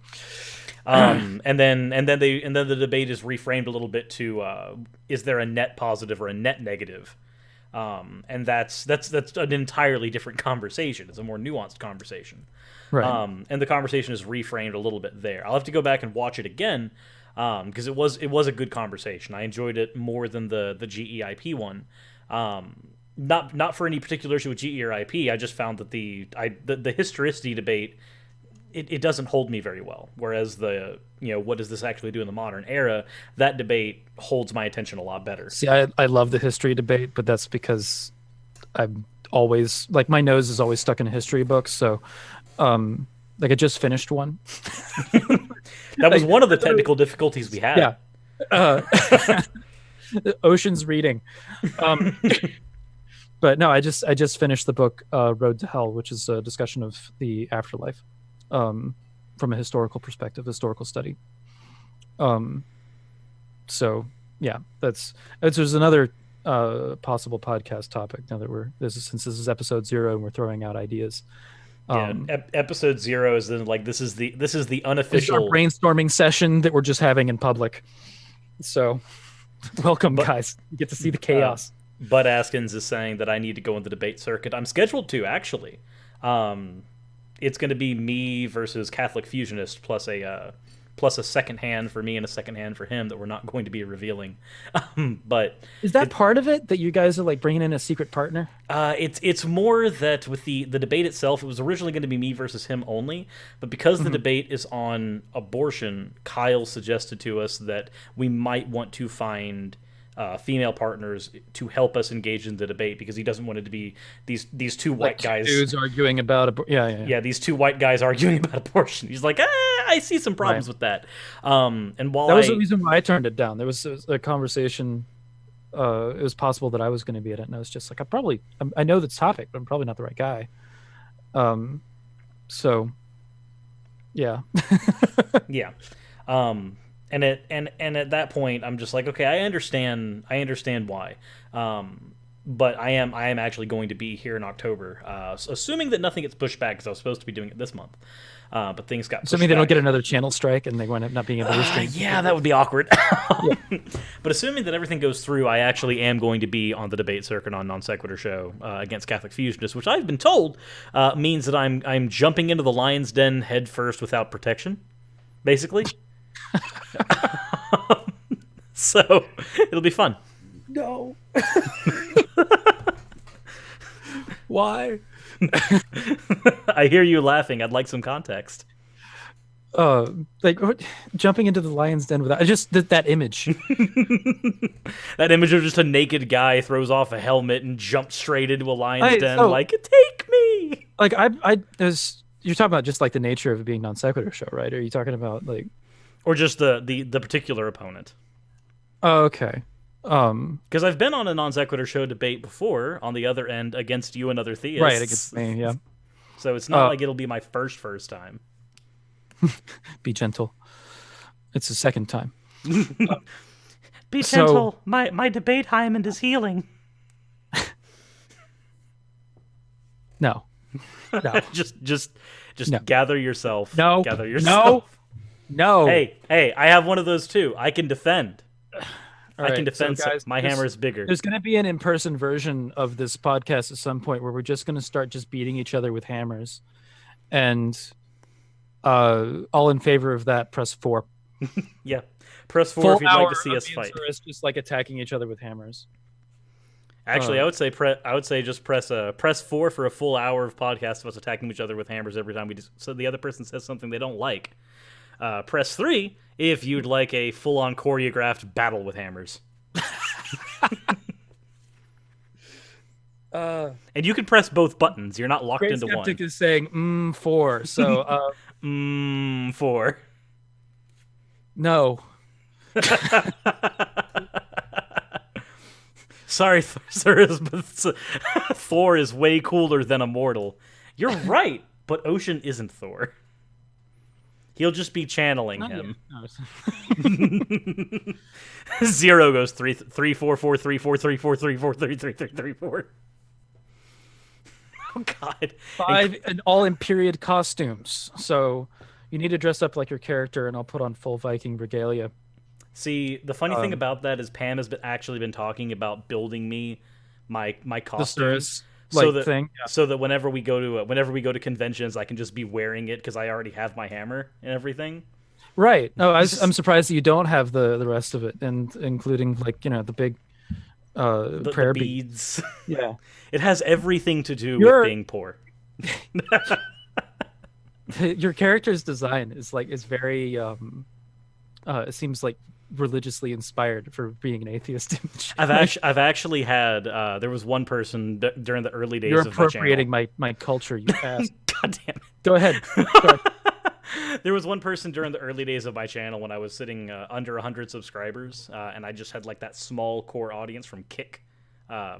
[SPEAKER 1] And then the debate is reframed a little bit to is there a net positive or a net negative? And that's an entirely different conversation. It's a more nuanced conversation.
[SPEAKER 2] Right.
[SPEAKER 1] And the conversation is reframed a little bit there. I'll have to go back and watch it again because it was a good conversation. I enjoyed it more than the GEIP one. Not for any particular issue with GE or IP. I just found that the historicity debate it doesn't hold me very well. Whereas what does this actually do in the modern era? That debate holds my attention a lot better.
[SPEAKER 2] See, I love the history debate, but that's because I'm always like my nose is always stuck in a history book. So, like I just finished one.
[SPEAKER 1] That was one of the technical difficulties we had.
[SPEAKER 2] Yeah. Ocean's reading. But no, I just finished the book Road to Hell, which is a discussion of the afterlife from a historical perspective, historical study. So yeah, there's another possible podcast topic now that since this is episode 0 and we're throwing out ideas.
[SPEAKER 1] Episode 0 is then like this is the unofficial
[SPEAKER 2] brainstorming session that we're just having in public. So welcome, guys. You get to see the chaos.
[SPEAKER 1] Bud Askins is saying that I need to go in the debate circuit. I'm scheduled to, actually. It's going to be me versus Catholic Fusionist plus a second hand for me and a second hand for him that we're not going to be revealing. But
[SPEAKER 2] is that part of it, that you guys are like bringing in a secret partner?
[SPEAKER 1] It's more that with the debate itself, it was originally going to be me versus him only, but because the debate is on abortion, Kyle suggested to us that we might want to find female partners to help us engage in the debate because he doesn't want it to be these two white guys
[SPEAKER 2] dudes arguing about
[SPEAKER 1] these two white guys arguing about abortion. He's like, I see some problems with that. And while
[SPEAKER 2] that was the reason why I turned it down. There was a conversation. It was possible that I was going to be in it, and I was just like, I know the topic, but I'm probably not the right guy. So, yeah,
[SPEAKER 1] yeah. And at that point, I'm just like, okay, I understand why. But I am actually going to be here in October, assuming that nothing gets pushed back because I was supposed to be doing it this month. But things got pushed
[SPEAKER 2] assuming they
[SPEAKER 1] back.
[SPEAKER 2] don't get another channel strike and they wind up not being able to stream.
[SPEAKER 1] Yeah, that would be awkward. But assuming that everything goes through, I actually am going to be on the debate circuit on Non Sequitur Show against Catholic Fusionists, which I've been told means that I'm jumping into the lion's den head first without protection, basically. So it'll be fun.
[SPEAKER 2] No. Why?
[SPEAKER 1] I hear you laughing. I'd like some context.
[SPEAKER 2] Like jumping into the lion's den without just that image.
[SPEAKER 1] That image of just a naked guy throws off a helmet and jumps straight into a lion's den, like, take me.
[SPEAKER 2] Like you're talking about just like the nature of it being Non Sequitur Show, right? Or are you talking about like,
[SPEAKER 1] or just the particular opponent?
[SPEAKER 2] Oh, okay.
[SPEAKER 1] Because I've been on a Non Sequitur Show debate before on the other end against you and other theists.
[SPEAKER 2] Right, against me, yeah.
[SPEAKER 1] So it's not like it'll be my first time.
[SPEAKER 2] Be gentle. It's the second time.
[SPEAKER 1] Be gentle. My debate hymen is healing.
[SPEAKER 2] No.
[SPEAKER 1] just
[SPEAKER 2] No.
[SPEAKER 1] gather yourself.
[SPEAKER 2] No.
[SPEAKER 1] Gather yourself.
[SPEAKER 2] No.
[SPEAKER 1] Hey, I have one of those too. I can defend.
[SPEAKER 2] Right,
[SPEAKER 1] I can defend.
[SPEAKER 2] so guys,
[SPEAKER 1] my hammer is bigger.
[SPEAKER 2] There's going to be an in-person version of this podcast at some point where we're just going to start just beating each other with hammers. And all in favor of that, press 4.
[SPEAKER 1] Yeah. Press 4
[SPEAKER 2] Full
[SPEAKER 1] if you'd like to see us fight.
[SPEAKER 2] Suris just like attacking each other with hammers.
[SPEAKER 1] Actually, I would say just press 4 for a full hour of podcast of us attacking each other with hammers every time so the other person says something they don't like. Press 3 if you'd like a full-on choreographed battle with hammers. And you can press both buttons. You're not locked into one.
[SPEAKER 2] Skeptic is saying 4. So
[SPEAKER 1] 4.
[SPEAKER 2] No.
[SPEAKER 1] Sorry, Suris, but Thor is way cooler than Immortal. You're right, but Ocean isn't Thor. He'll just be channeling him. Zero goes 3 4 4 3 4 3 4 3 4 3 3 3 3 4. Oh God.
[SPEAKER 2] 5 and all in period costumes. So you need to dress up like your character, and I'll put on full Viking regalia.
[SPEAKER 1] See, the funny thing about that is Pam has actually been talking about building me my costumes. So that whenever we go to conventions, I can just be wearing it because I already have my hammer and everything.
[SPEAKER 2] Right. No, I'm surprised that you don't have the rest of it, and including like the big prayer
[SPEAKER 1] the beads.
[SPEAKER 2] Yeah,
[SPEAKER 1] it has everything to do with being poor.
[SPEAKER 2] Your character's design is very. It seems like religiously inspired for being an atheist image.
[SPEAKER 1] I've actually had there was one person during the early days
[SPEAKER 2] You're
[SPEAKER 1] of my channel.
[SPEAKER 2] appropriating my culture, you ass.
[SPEAKER 1] God damn it.
[SPEAKER 2] Go ahead.
[SPEAKER 1] There was one person during the early days of my channel when I was sitting under 100 subscribers, and I just had like that small core audience from Kick.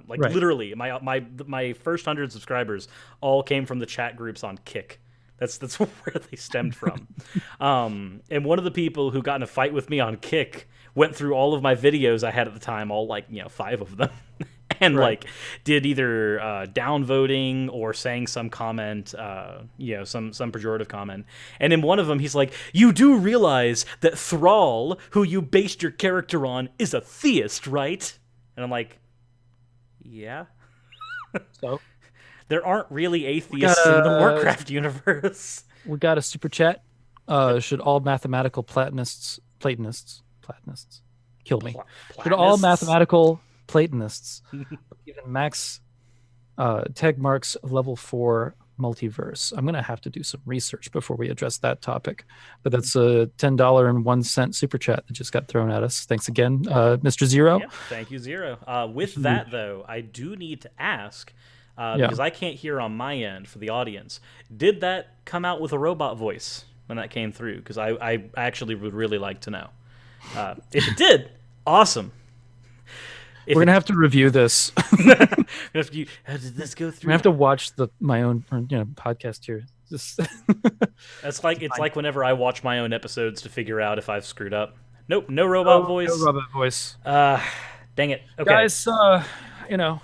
[SPEAKER 1] Literally, my first 100 subscribers all came from the chat groups on Kick. That's where they stemmed from. And one of the people who got in a fight with me on Kick went through all of my videos I had at the time, all 5 of them, and did either downvoting or saying some comment, some pejorative comment. And in one of them, he's like, "You do realize that Thrall, who you based your character on, is a theist, right?" And I'm like, "Yeah."
[SPEAKER 2] So.
[SPEAKER 1] There aren't really atheists in the Warcraft universe.
[SPEAKER 2] We got a super chat. Should all mathematical Platonists kill me? Should all mathematical Platonists, even max tag marks level 4 multiverse. I'm going to have to do some research before we address that topic. But that's a $10.01 super chat that just got thrown at us. Thanks again, Mr. Zero.
[SPEAKER 1] Yeah, thank you, Zero. With that, though, I do need to ask, because I can't hear on my end for the audience, did that come out with a robot voice when that came through? Because I actually would really like to know. If it did, awesome.
[SPEAKER 2] We're going to have to review this.
[SPEAKER 1] How did this go through?
[SPEAKER 2] We have to watch my own podcast here.
[SPEAKER 1] It's like whenever I watch my own episodes to figure out if I've screwed up. Nope, no robot voice.
[SPEAKER 2] No robot voice.
[SPEAKER 1] Dang it. Okay.
[SPEAKER 2] Guys, we're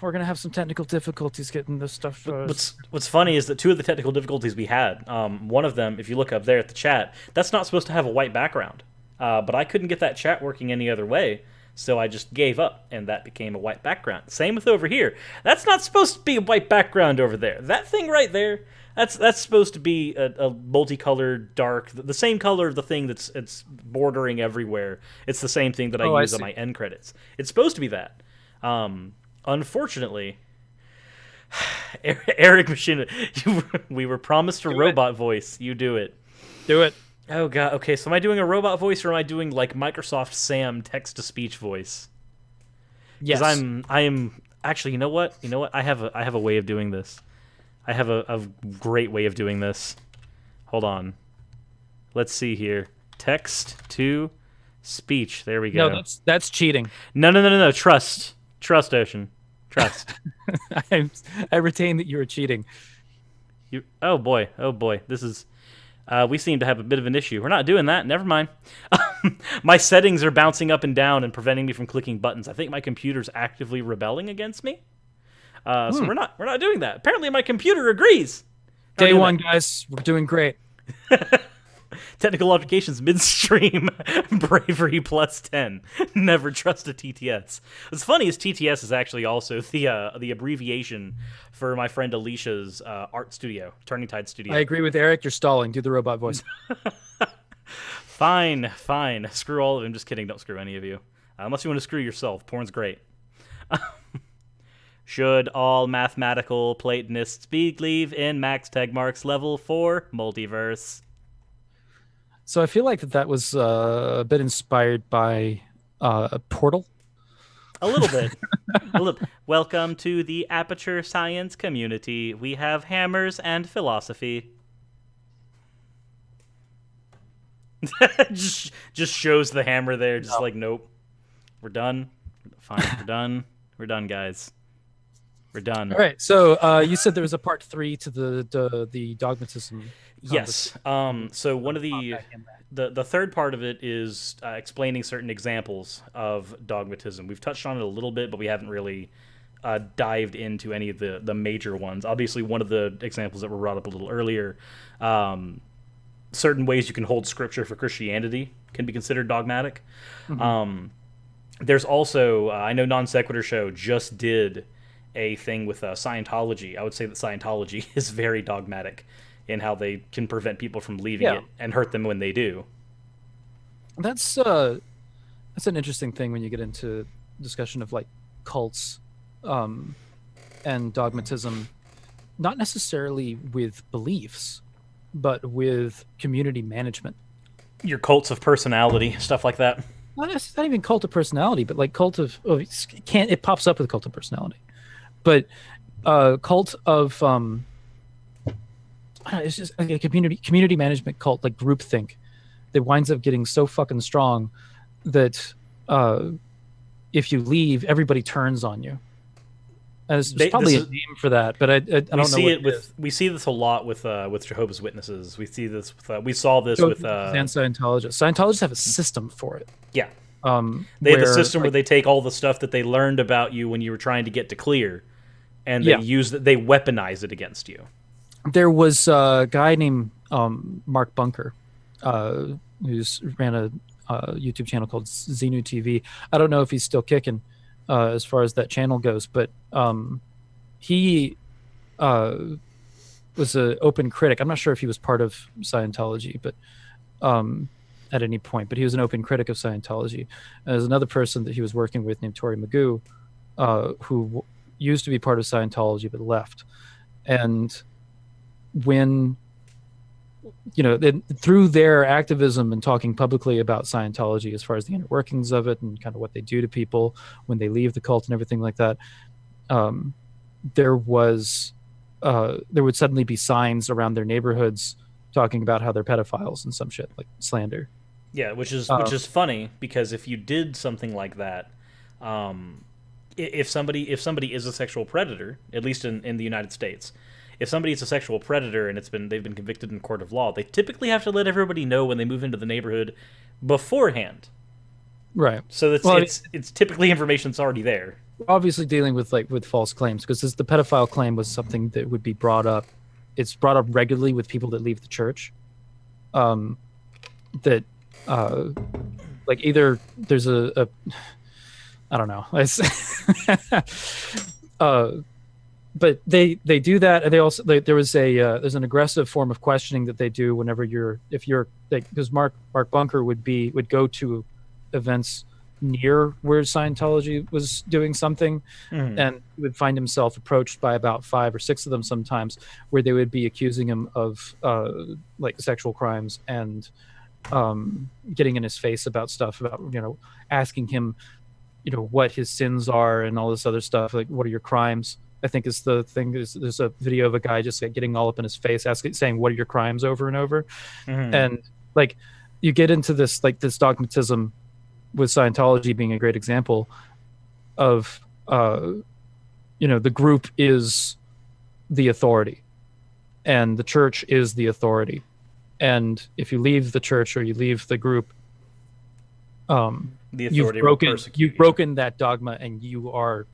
[SPEAKER 2] going to have some technical difficulties getting this stuff.
[SPEAKER 1] What's funny is that two of the technical difficulties we had, one of them, if you look up there at the chat, that's not supposed to have a white background. But I couldn't get that chat working any other way. So I just gave up, and that became a white background. Same with over here. That's not supposed to be a white background over there. That thing right there, that's supposed to be a multicolored, dark, the same color of the thing it's bordering everywhere. It's the same thing that I use on my end credits. It's supposed to be that. Unfortunately, Eric Machine, we were promised a robot voice. You do it.
[SPEAKER 2] Do it.
[SPEAKER 1] Oh god. Okay, so am I doing a robot voice or am I doing like Microsoft Sam text to speech voice?
[SPEAKER 2] Yes.
[SPEAKER 1] Because I am actually. You know what? I have a way of doing this. I have a great way of doing this. Hold on. Let's see here. Text to speech. There we go.
[SPEAKER 2] No, that's cheating.
[SPEAKER 1] No. Trust, Ocean. Trust.
[SPEAKER 2] I retain that you were cheating.
[SPEAKER 1] Oh boy. This is. We seem to have a bit of an issue. We're not doing that. Never mind. My settings are bouncing up and down and preventing me from clicking buttons. I think my computer's actively rebelling against me. So we're not doing that. Apparently, my computer agrees.
[SPEAKER 2] Day one, guys. We're doing great.
[SPEAKER 1] Technical altercations midstream. Bravery +10. Never trust a TTS. What's funny is TTS is actually also the abbreviation for my friend Alicia's art studio, Turning Tide Studio.
[SPEAKER 2] I agree with Eric. You're stalling. Do the robot voice.
[SPEAKER 1] Fine. Screw all of them. Just kidding. Don't screw any of you. Unless you want to screw yourself. Porn's great. Should all mathematical Platonists believe in Max Tegmark's level 4 multiverse?
[SPEAKER 2] So I feel like that was a bit inspired by Portal.
[SPEAKER 1] A little bit. Welcome to the Aperture Science community. We have hammers and philosophy. just shows the hammer there. Just like, nope. We're done. Fine, We're done, guys. We're done.
[SPEAKER 2] All right. So you said there was a part 3 to the dogmatism.
[SPEAKER 1] Yes. So one of the third part of it is explaining certain examples of dogmatism. We've touched on it a little bit, but we haven't really dived into any of the major ones. Obviously, one of the examples that were brought up a little earlier, certain ways you can hold scripture for Christianity can be considered dogmatic. Mm-hmm. There's also, I know Non Sequitur Show just did a thing with Scientology. I would say that Scientology is very dogmatic in how they can prevent people from leaving it and hurt them when they do.
[SPEAKER 2] That's an interesting thing when you get into discussion of like cults and dogmatism, not necessarily with beliefs, but with community management.
[SPEAKER 1] Your cults of personality, stuff like that.
[SPEAKER 2] Not even cult of personality, but like cult of it pops up with cult of personality, but cult of it's just like a community management cult, like groupthink, that winds up getting so fucking strong that if you leave, everybody turns on you. And there's probably a name for that, but I don't know.
[SPEAKER 1] We see this a lot with Jehovah's Witnesses. We see this. We saw this with
[SPEAKER 2] and Scientologists. Scientologists have a system for it.
[SPEAKER 1] Yeah. They have a system where they take all the stuff that they learned about you when you were trying to get to clear, and they they weaponize it against you.
[SPEAKER 2] There was a guy named Mark Bunker, who's ran a YouTube channel called Xenu TV. I don't know if he's still kicking as far as that channel goes, but he was an open critic. I'm not sure if he was part of Scientology, but at any point, but he was an open critic of Scientology. And there's another person that he was working with named Tori Magoo, who used to be part of Scientology but left. And when through their activism and talking publicly about Scientology as far as the inner workings of it and kind of what they do to people when they leave the cult and everything like that, um, there would suddenly be signs around their neighborhoods talking about how they're pedophiles and some shit like slander.
[SPEAKER 1] Yeah, which is funny because if you did something like that, um, if somebody is a sexual predator, at least in the United States, if somebody is a sexual predator and they've been convicted in court of law, they typically have to let everybody know when they move into the neighborhood beforehand.
[SPEAKER 2] Right.
[SPEAKER 1] So it's typically information that's already there.
[SPEAKER 2] Obviously dealing with false claims because the pedophile claim was something that would be brought up. It's brought up regularly with people that leave the church. That like either there's a I don't know. But they do that, and they also there's an aggressive form of questioning that they do whenever because Mark Bunker would go to events near where Scientology was doing something, and he would find himself approached by about 5 or 6 of them sometimes, where they would be accusing him of like sexual crimes and getting in his face about stuff, about asking him what his sins are and all this other stuff, like what are your crimes. I think is the thing. There's a video of a guy just like getting all up in his face, saying, "What are your crimes?" over and over, and like you get into this dogmatism, with Scientology being a great example of the group is the authority, and the church is the authority, and if you leave the church or you leave the group,
[SPEAKER 1] the authority will persecute you.
[SPEAKER 2] You've broken that dogma, and you are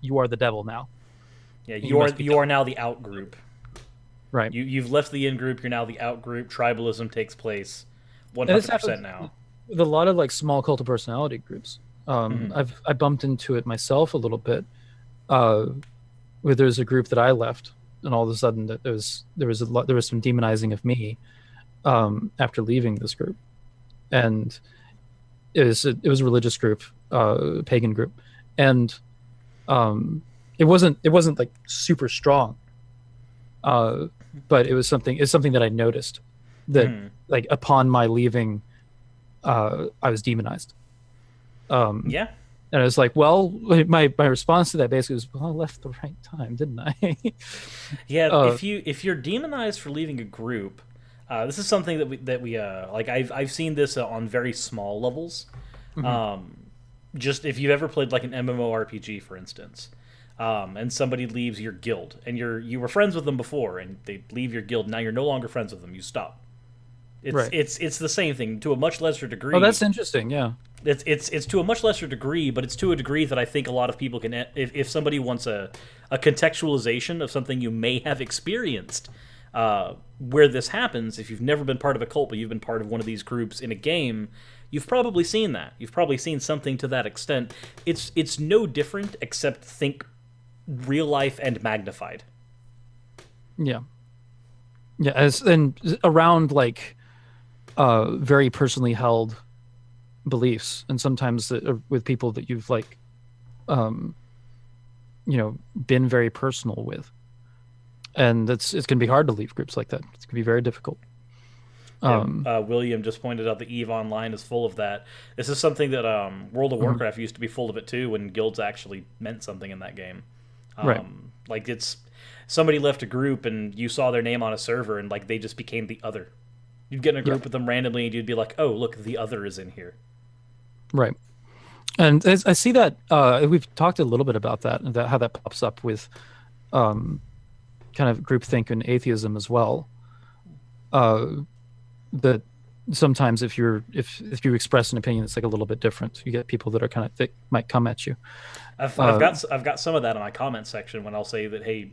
[SPEAKER 2] you are the devil now.
[SPEAKER 1] Yeah, you are now the out group.
[SPEAKER 2] Right.
[SPEAKER 1] You've left the in group. You're now the out group. Tribalism takes place 100% now.
[SPEAKER 2] With a lot of like small cult of personality groups. I bumped into it myself a little bit. Where there's a group that I left, and all of a sudden that there was some demonizing of me after leaving this group, and it was a religious group, pagan group, and it wasn't like super strong, but it's something that I noticed that like upon my leaving, I was demonized.
[SPEAKER 1] Yeah,
[SPEAKER 2] and I was like, well, my response to that basically was, well, I left the right time, didn't I?
[SPEAKER 1] Yeah, if you're demonized for leaving a group, this is something that we like. I've seen this on very small levels. Just if you've ever played like an MMORPG, for instance, and somebody leaves your guild, and you were friends with them before, and they leave your guild, now you're no longer friends with them. You stop. It's the same thing to a much lesser degree.
[SPEAKER 2] Oh, that's interesting. Yeah,
[SPEAKER 1] it's to a much lesser degree, but it's to a degree that I think a lot of people can. If somebody wants a contextualization of something you may have experienced, where this happens, if you've never been part of a cult but you've been part of one of these groups in a game, you've probably seen that. You've probably seen something to that extent. It's no different, except think real life and magnified.
[SPEAKER 2] Yeah. And around like very personally held beliefs, and sometimes with people that you've like been very personal with, and it's going to be hard to leave groups like that. It's going to be very difficult.
[SPEAKER 1] William just pointed out that EVE Online is full of that. This is something that World of Warcraft used to be full of it too, when guilds actually meant something in that game.
[SPEAKER 2] Right.
[SPEAKER 1] Like it's somebody left a group and you saw their name on a server and like they just became the other. You'd get in a group with them randomly and you'd be like, oh, look, the other is in here.
[SPEAKER 2] Right. And I see that we've talked a little bit about that and how that pops up with kind of groupthink and atheism as well. That sometimes if you express an opinion that's like a little bit different, you get people that are kind of that might come at you.
[SPEAKER 1] I've got some of that in my comment section when I'll say that, hey,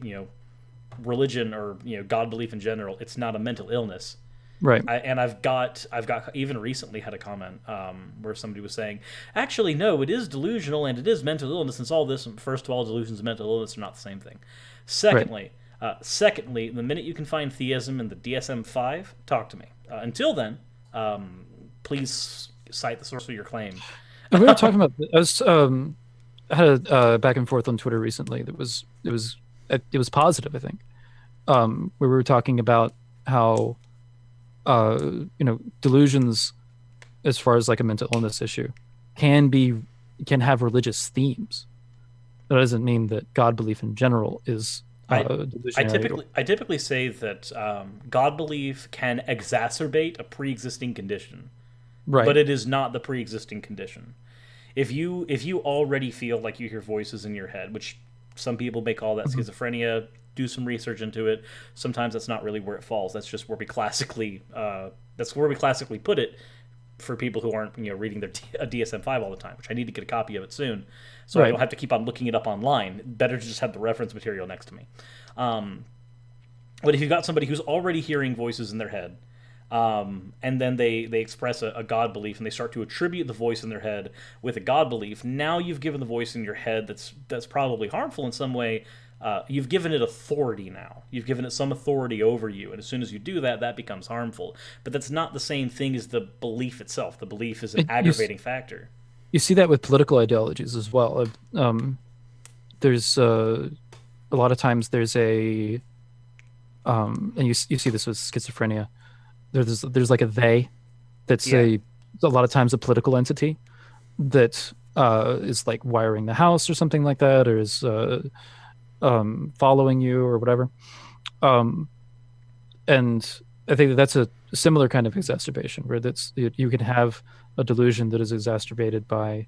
[SPEAKER 1] religion or God belief in general, it's not a mental illness.
[SPEAKER 2] Right.
[SPEAKER 1] I've got even recently had a comment where somebody was saying, actually, no, it is delusional and it is mental illness. And it's all this. First of all, delusions and mental illness are not the same thing. Secondly, the minute you can find theism in the DSM-5, talk to me. Until then, please cite the source of your claim.
[SPEAKER 2] And we were talking about. I had a back and forth on Twitter recently. It was positive, I think. where we were talking about how uh, delusions, as far as like a mental illness issue, can be can have religious themes. That doesn't mean that God belief in general is
[SPEAKER 1] I
[SPEAKER 2] delusionary.
[SPEAKER 1] I typically say that God belief can exacerbate a pre-existing condition, but
[SPEAKER 2] Right.
[SPEAKER 1] it is not the pre-existing condition. If you already feel like you hear voices in your head, which some people may call that
[SPEAKER 2] Mhm.
[SPEAKER 1] schizophrenia, do some research into it. Sometimes that's not really where it falls. That's where we classically put it for people who aren't reading their a DSM-5 all the time, which I need to get a copy of it soon, so I
[SPEAKER 2] Right.
[SPEAKER 1] don't have to keep on looking it up online. Better to just have the reference material next to me. Um, but if you've got somebody who's already hearing voices in their head, and then they express a God belief and they start to attribute the voice in their head with a God belief, now you've given the voice in your head that's probably harmful in some way. You've given it authority now. You've given it some authority over you, and as soon as you do that, that becomes harmful. But that's not the same thing as the belief itself. The belief is an
[SPEAKER 2] And
[SPEAKER 1] aggravating factor.
[SPEAKER 2] you see that with political ideologies as well. There's a lot of times there's a and you see this with schizophrenia. There's like a they that's
[SPEAKER 1] Yeah,
[SPEAKER 2] a lot of times a political entity that is like wiring the house or something like that, or is following you or whatever. Um, and I think that that's a similar kind of exacerbation where you can have a delusion that is exacerbated by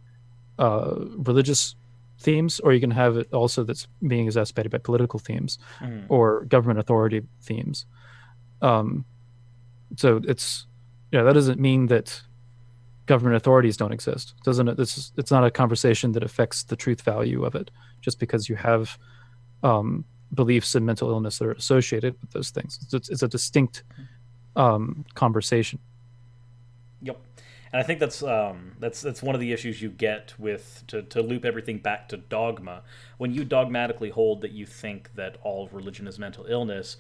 [SPEAKER 2] religious themes, or you can have it also that's being exacerbated by political themes
[SPEAKER 1] mm,
[SPEAKER 2] or government authority themes. Um, so that doesn't mean that government authorities don't exist. Doesn't it? It's not a conversation that affects the truth value of it just because you have beliefs in mental illness that are associated with those things. It's a distinct conversation.
[SPEAKER 1] yep. And I think that's one of the issues you get with to loop everything back to dogma. When you dogmatically hold that you think that all religion is mental illness,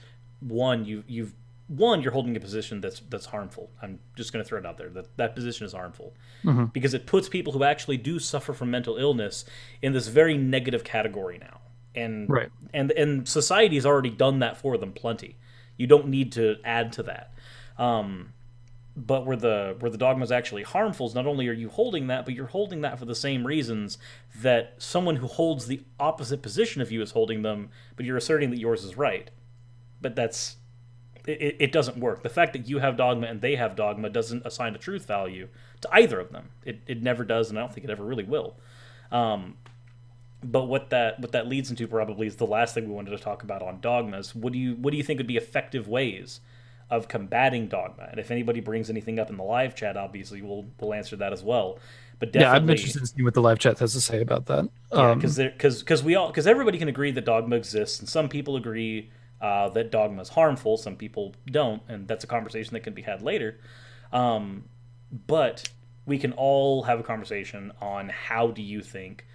[SPEAKER 1] you're holding a position that's harmful. I'm just going to throw it out there that that position is harmful
[SPEAKER 2] Hmm.
[SPEAKER 1] because it puts people who actually do suffer from mental illness in this very negative category now. And
[SPEAKER 2] Right.
[SPEAKER 1] and society has already done that for them plenty. You don't need to add to that. Um, but where the dogma is actually harmful is not only are you holding that, but you're holding that for the same reasons that someone who holds the opposite position of you is holding them, but you're asserting that yours is right. But it doesn't work. The fact that you have dogma and they have dogma doesn't assign a truth value to either of them. It never does, and I don't think it ever really will. Um, but what that leads into probably is the last thing we wanted to talk about on dogmas. What do you think would be effective ways of combating dogma? And if anybody brings anything up in the live chat, obviously we'll answer that as well. But
[SPEAKER 2] Yeah, I'm
[SPEAKER 1] definitely,
[SPEAKER 2] interested in seeing what the live chat has to say about that.
[SPEAKER 1] yeah, because everybody can agree that dogma exists, and some people agree that dogma is harmful. Some people don't, and that's a conversation that can be had later. Um, but we can all have a conversation on how do you think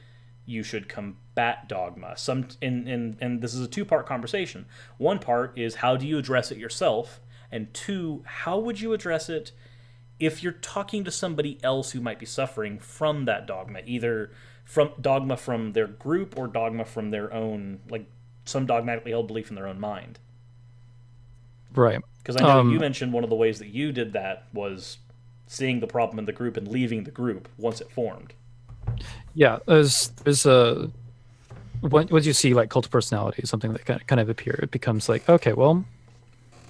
[SPEAKER 1] you should combat dogma. And this is a two-part conversation. One part is how do you address it yourself, and two, how would you address it if you're talking to somebody else who might be suffering from that dogma, either from dogma from their group or dogma from their own, like some dogmatically held belief in their own mind.
[SPEAKER 2] Right.
[SPEAKER 1] Because I know you
[SPEAKER 2] Um,
[SPEAKER 1] mentioned one of the ways that you did that was seeing the problem in the group and leaving the group once it formed.
[SPEAKER 2] yeah, there's a once you see like cult of personality, something that kind of appear, it becomes like, okay, well,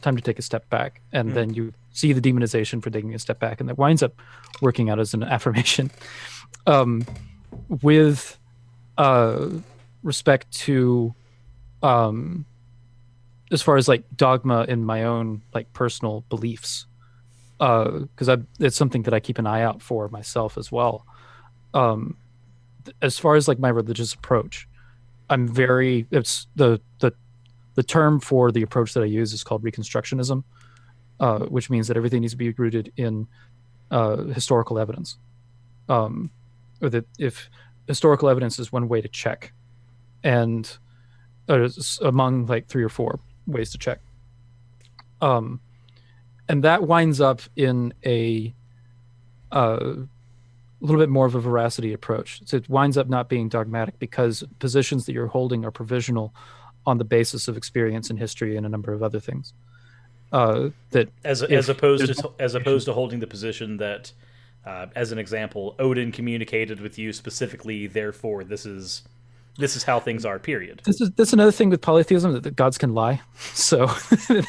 [SPEAKER 2] time to take a step back, and
[SPEAKER 1] Mm,
[SPEAKER 2] then you see the demonization for taking a step back, and that winds up working out as an affirmation. Um, with uh, respect to um, as far as like dogma in my own like personal beliefs, because it's something that I keep an eye out for myself as well. Um, as far as like my religious approach, I'm very it's the term for the approach that I use is called Reconstructionism, which means that everything needs to be rooted in historical evidence. Um, or that if historical evidence is one way to check, and among like three or four ways to check, um, and that winds up in a little bit more of a veracity approach. So it winds up not being dogmatic because positions that you're holding are provisional on the basis of experience and history and a number of other things. That
[SPEAKER 1] as opposed to holding the position that, as an example, Odin communicated with you specifically. Therefore, this is how things are. Period.
[SPEAKER 2] this is another thing with polytheism, that the gods can lie. So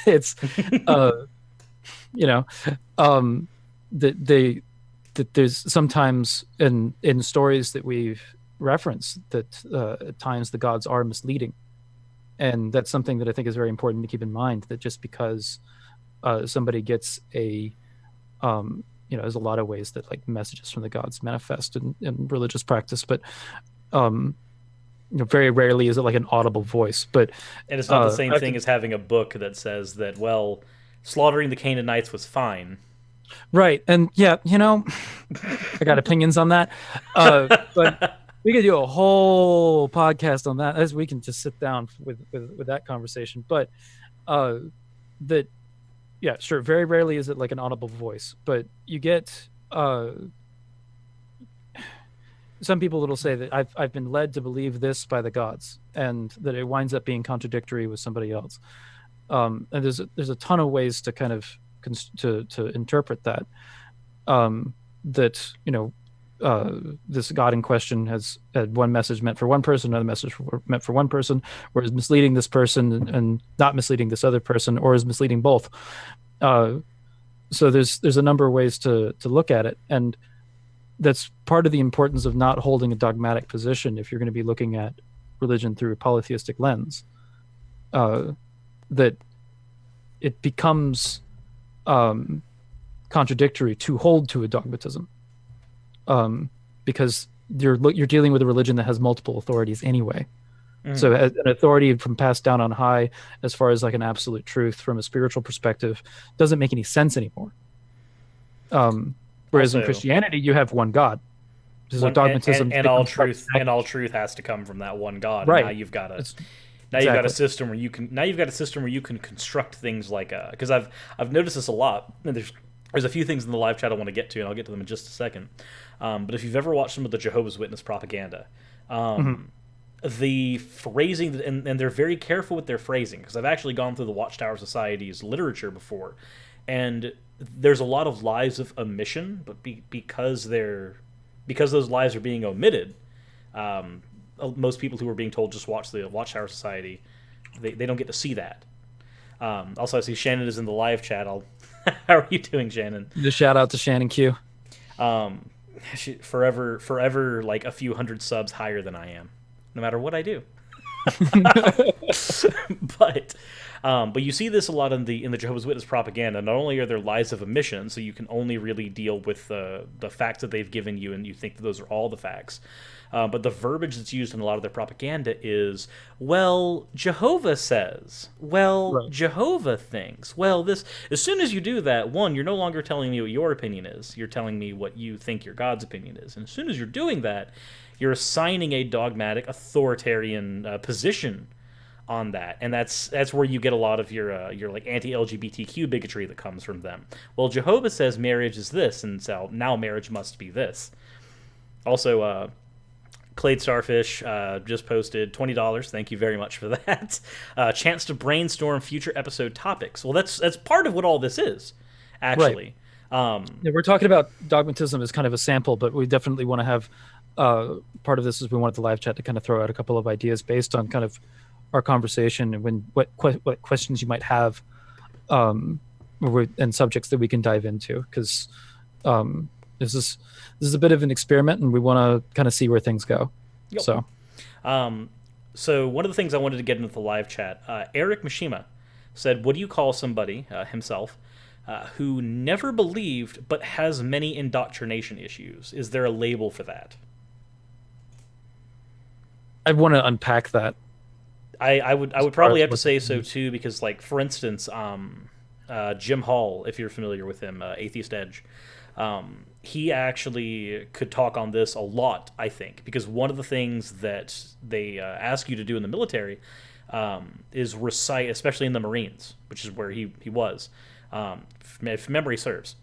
[SPEAKER 2] it's uh, you know um, that they that there's sometimes in stories that we've referenced that at times the gods are misleading, and that's something that I think is very important to keep in mind. That just because somebody gets there's a lot of ways that like messages from the gods manifest in religious practice, but um, very rarely is it like an audible voice. But
[SPEAKER 1] And it's not the same thing as having a book that says that, well, slaughtering the Canaanites was fine.
[SPEAKER 2] right, and yeah, I got opinions on that, but we could do a whole podcast on that, as we can just sit down with that conversation. But uh, that yeah, sure. Very rarely is it like an audible voice, but you get some people that'll say that I've been led to believe this by the gods, and that it winds up being contradictory with somebody else. And there's a ton of ways to kind of to interpret that. That this God in question has had one message meant for one person, another message meant for one person, or is misleading this person and not misleading this other person, or is misleading both. So there's a number of ways to look at it, and that's part of the importance of not holding a dogmatic position if you're going to be looking at religion through a polytheistic lens. That it becomes contradictory to hold to a dogmatism, because you're dealing with a religion that has multiple authorities anyway. So an authority from passed down on high, as far as like an absolute truth from a spiritual perspective, doesn't make any sense anymore. Whereas
[SPEAKER 1] Also,
[SPEAKER 2] in Christianity, you have one God. So dogmatism
[SPEAKER 1] and all truth has to come from that one God.
[SPEAKER 2] Right.
[SPEAKER 1] And now you've got a
[SPEAKER 2] Exactly.
[SPEAKER 1] system where you can construct things like because I've noticed this a lot. And there's a few things in the live chat I want to get to, and I'll get to them in just a second. But if you've ever watched some of the Jehovah's Witness propaganda, the phrasing, and they're very careful with their phrasing, because I've actually gone through the Watchtower Society's literature before, and there's a lot of lies of omission, but because those lies are being omitted, most people who are being told just watch the Watchtower Society, they don't get to see that. Also, I see Shannon is in the live chat. How are you doing, Shannon?
[SPEAKER 2] Just shout out to Shannon Q.
[SPEAKER 1] She forever like a few hundred subs higher than I am, no matter what I do. But you see this a lot in the Jehovah's Witness propaganda. Not only are there lies of omission, so you can only really deal with the facts that they've given you, and you think that those are all the facts. But the verbiage that's used in a lot of their propaganda is, well, Jehovah says, well,
[SPEAKER 2] Right.
[SPEAKER 1] Jehovah thinks, well, this. As soon as you do that, one, you're no longer telling me what your opinion is. You're telling me what you think your God's opinion is. And as soon as you're doing that, you're assigning a dogmatic, authoritarian position on that, and that's where you get a lot of your like anti-LGBTQ bigotry that comes from them. Well, Jehovah says marriage is this, and so now marriage must be this. Also, Clade Starfish just posted $20. Thank you very much for that. Chance to brainstorm future episode topics. Well, that's part of what all this is, actually.
[SPEAKER 2] Yeah, we're talking about dogmatism as kind of a sample, but we definitely want to have part of this is we wanted the live chat to kind of throw out a couple of ideas based on kind of our conversation and what questions you might have, and subjects that we can dive into, because this is a bit of an experiment, and we want to kind of see where things go.
[SPEAKER 1] Yep. So one of the things I wanted to get into the live chat, Eric Mishima said, what do you call somebody, himself, who never believed but has many indoctrination issues? Is there a label for that?
[SPEAKER 2] I want to unpack that.
[SPEAKER 1] I would probably have to say so too, because, like, for instance, Jim Hall, if you're familiar with him, Atheist Edge, he actually could talk on this a lot, I think, because one of the things that they ask you to do in the military is recite, especially in the Marines, which is where he was, if memory serves,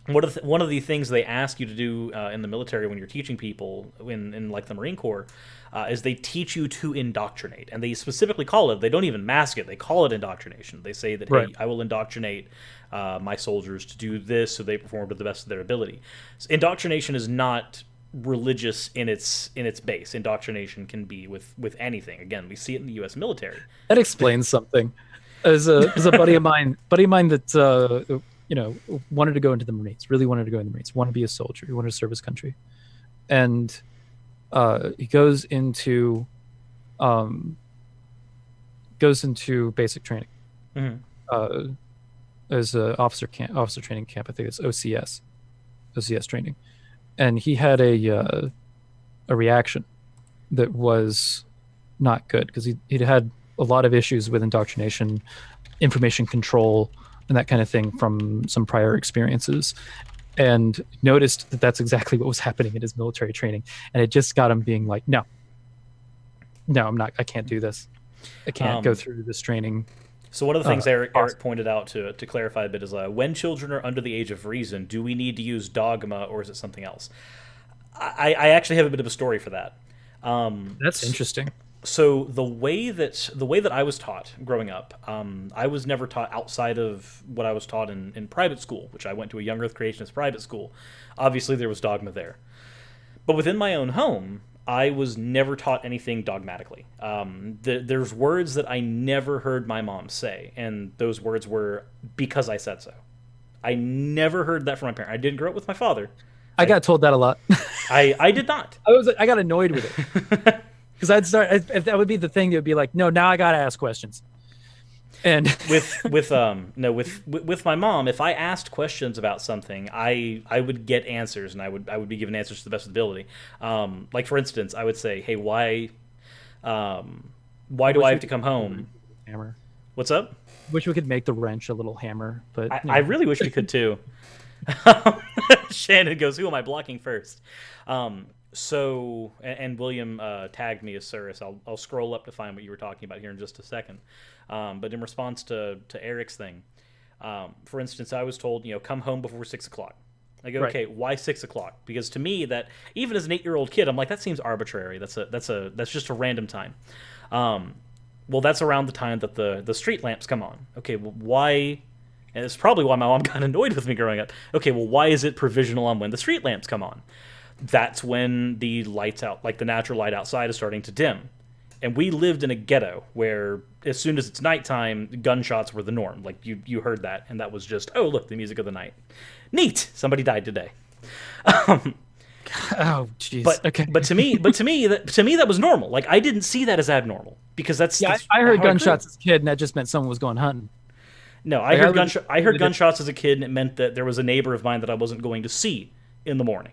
[SPEAKER 1] one of the things they ask you to do in the military when you're teaching people in like the Marine Corps is they teach you to indoctrinate, and they specifically call it. They don't even mask it. They call it indoctrination. They say that
[SPEAKER 2] Right.
[SPEAKER 1] hey, I will indoctrinate my soldiers to do this so they perform to the best of their ability. So indoctrination is not religious in its base. Indoctrination can be with anything. Again, we see it in the U.S. military.
[SPEAKER 2] That explains something. As a buddy of mine that wanted to go into the Marines, really wanted to go in the Marines, wanted to be a soldier, he wanted to serve his country, and he um, goes into basic training.
[SPEAKER 1] Mm-hmm.
[SPEAKER 2] Uh, as a officer training camp. I think it's OCS training, and he had a reaction that was not good because he'd had a lot of issues with indoctrination, information control, and that kind of thing from some prior experiences, and noticed that that's exactly what was happening in his military training, and it just got him being like, no, I'm not. I can't do this. I can't go through this training.
[SPEAKER 1] So one of the things Eric pointed out to clarify a bit is when children are under the age of reason, do we need to use dogma or is it something else? I actually have a bit of a story for that.
[SPEAKER 2] That's interesting.
[SPEAKER 1] So the way that I was taught growing up, I was never taught outside of what I was taught in private school, which I went to a young Earth creationist private school. Obviously, there was dogma there, but within my own home, I was never taught anything dogmatically. There's words that I never heard my mom say, and those words were because I said so. I never heard that from my parent. I didn't grow up with my father.
[SPEAKER 2] I got told that a lot.
[SPEAKER 1] I did not.
[SPEAKER 2] I got annoyed with it because I'd start. If that would be the thing, it would be like, no, now I got to ask questions. And with my mom, if I asked questions about something, I would get answers, and I would be given answers to the best of the ability. Like for instance, I would say, "Hey, why do I have to come home?" Hammer. What's
[SPEAKER 1] up?
[SPEAKER 2] Wish we could make the wrench a little hammer, but
[SPEAKER 1] I really wish we could too. Shannon goes, "Who am I blocking first?" So, and William tagged me as Suris. I'll scroll up to find what you were talking about here in just a second. But in response to Eric's thing, for instance, I was told, come home before 6 o'clock. I go, okay, why 6 o'clock? Because to me, that even as an 8-year-old kid, I'm like, that seems arbitrary. That's just a random time. Well, that's around the time that the street lamps come on. Okay, well, why? And it's probably why my mom got annoyed with me growing up. Okay, well, why is it provisional on when the street lamps come on? That's when the lights out, like the natural light outside, is starting to dim. And we lived in a ghetto where as soon as it's nighttime, gunshots were the norm. Like you heard that, and that was just, oh, look, the music of the night. Neat. Somebody died today.
[SPEAKER 2] Oh, jeez.
[SPEAKER 1] But to me, that was normal. Like I didn't see that as abnormal because that's
[SPEAKER 2] I heard gunshots as a kid, and that just meant someone was going hunting.
[SPEAKER 1] No, I heard gunshots as a kid, and it meant that there was a neighbor of mine that I wasn't going to see in the morning.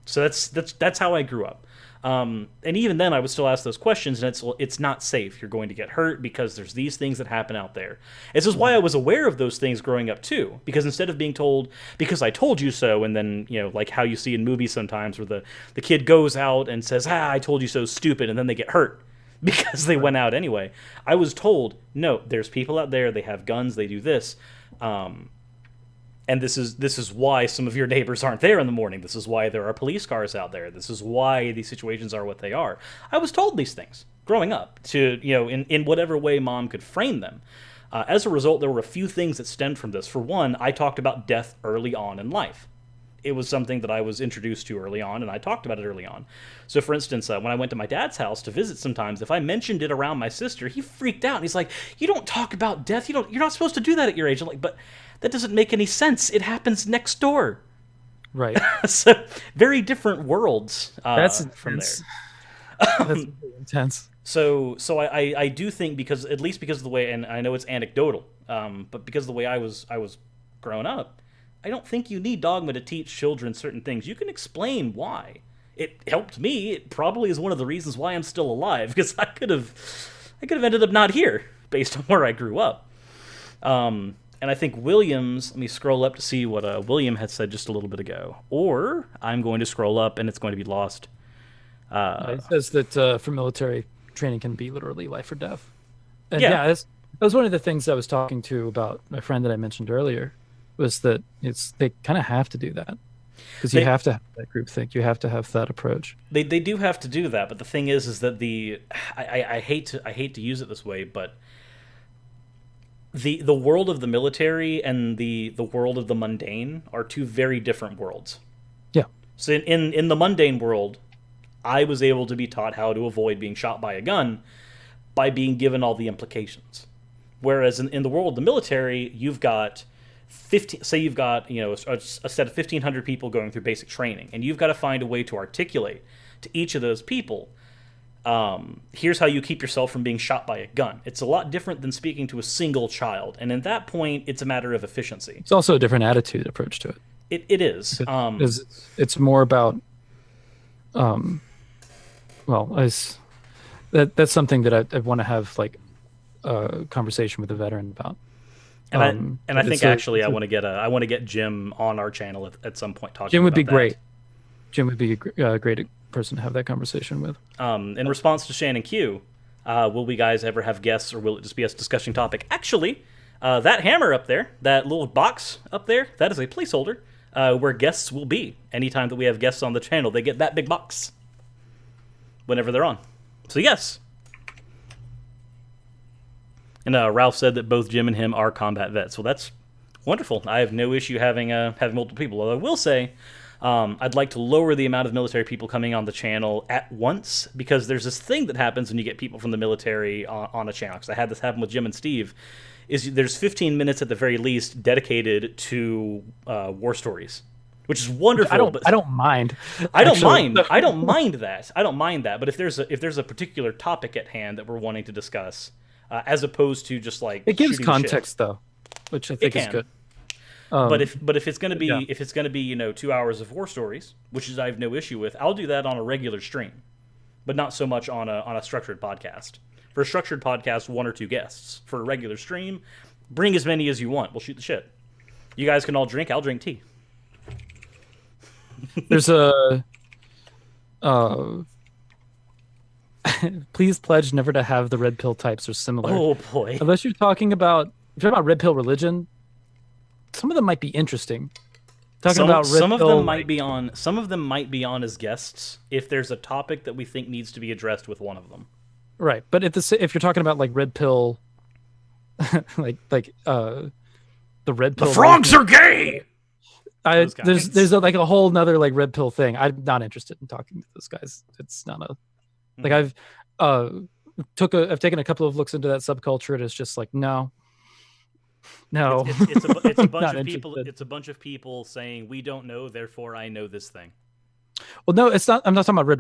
[SPEAKER 1] So that's how I grew up. And even then, I would still ask those questions, and it's not safe. You're going to get hurt because there's these things that happen out there. This is why I was aware of those things growing up too. Because instead of being told, because I told you so, and then like how you see in movies sometimes where the kid goes out and says, I told you so, stupid, and then they get hurt because they went out anyway. I was told, no, there's people out there. They have guns. They do this. And this is why some of your neighbors aren't there in the morning. This is why there are police cars out there. This is why these situations are what they are. I was told these things growing up to, in whatever way mom could frame them. As a result, there were a few things that stemmed from this. For one, I talked about death early on in life. It was something that I was introduced to early on, and I talked about it early on. So, for instance, when I went to my dad's house to visit sometimes, if I mentioned it around my sister, he freaked out. And he's like, you don't talk about death. You're not supposed to do that at your age. I'm like, but that doesn't make any sense. It happens next door.
[SPEAKER 2] Right.
[SPEAKER 1] So, very different worlds from there.
[SPEAKER 2] That's intense.
[SPEAKER 1] So I do think because of the way, and I know it's anecdotal, but because of the way I was growing up, I don't think you need dogma to teach children certain things. You can explain why. It helped me. It probably is one of the reasons why I'm still alive, because I could have ended up not here based on where I grew up. And I think Williams, let me scroll up to see what William had said just a little bit ago. Or I'm going to scroll up and it's going to be lost.
[SPEAKER 2] It says that for military training can be literally life or death. And that was one of the things I was talking to about my friend that I mentioned earlier. was that they kind of have to do that because you
[SPEAKER 1] They
[SPEAKER 2] have to have that group think. You have to have that approach.
[SPEAKER 1] they do have to do that, but the thing is that I hate to use it this way, but the world of the military and the world of the mundane are two very different worlds.
[SPEAKER 2] Yeah.
[SPEAKER 1] So in the mundane world, I was able to be taught how to avoid being shot by a gun by being given all the implications. Whereas in the world of the military, you've got 15, say you've got a set of 1,500 people going through basic training, and you've got to find a way to articulate to each of those people, here's how you keep yourself from being shot by a gun. It's a lot different than speaking to a single child, and in that point, it's a matter of efficiency.
[SPEAKER 2] It's also a different attitude approach to it.
[SPEAKER 1] It is.
[SPEAKER 2] It's more about, well, that's something that I want to have like a conversation with a veteran about.
[SPEAKER 1] And I think actually I want to get Jim on our channel at some point talking.
[SPEAKER 2] Jim would
[SPEAKER 1] about
[SPEAKER 2] be
[SPEAKER 1] that.
[SPEAKER 2] great. Jim would be a great person to have that conversation with.
[SPEAKER 1] In response to Shannon Q, will we guys ever have guests, or will it just be a discussion topic? Actually, that hammer up there, that little box up there, that is a placeholder where guests will be. Anytime that we have guests on the channel, they get that big box whenever they're on. So yes. And Ralph said that both Jim and him are combat vets. Well, that's wonderful. I have no issue having multiple people. Although I will say, I'd like to lower the amount of military people coming on the channel at once, because there's this thing that happens when you get people from the military on a channel. Because I had this happen with Jim and Steve. There's 15 minutes at the very least dedicated to war stories, which is wonderful.
[SPEAKER 2] I don't mind.
[SPEAKER 1] I don't mind that. I don't mind that. But if there's a particular topic at hand that we're wanting to discuss, as opposed to just like
[SPEAKER 2] it gives context though, which I think is good.
[SPEAKER 1] But if it's gonna be 2 hours of war stories, which is I have no issue with, I'll do that on a regular stream, but not so much on a structured podcast. For a structured podcast, 1 or 2 guests. For a regular stream, bring as many as you want. We'll shoot the shit. You guys can all drink. I'll drink tea.
[SPEAKER 2] There's a please pledge never to have the red pill types or similar.
[SPEAKER 1] Oh boy!
[SPEAKER 2] Unless you're talking about red pill religion, some of them might be interesting. Some of them might be on as guests if there's a topic that we think needs to be addressed with one of them. Right, but if you're talking about like red pill, like the red pill,
[SPEAKER 1] the frogs are gay.
[SPEAKER 2] There's like a whole nother like red pill thing. I'm not interested in talking to those guys. It's not a like I've taken a couple of looks into that subculture, and it's just like no.
[SPEAKER 1] It's a bunch of people. It's a bunch of people saying we don't know, therefore I know this thing.
[SPEAKER 2] Well, no, it's not. I'm not talking about red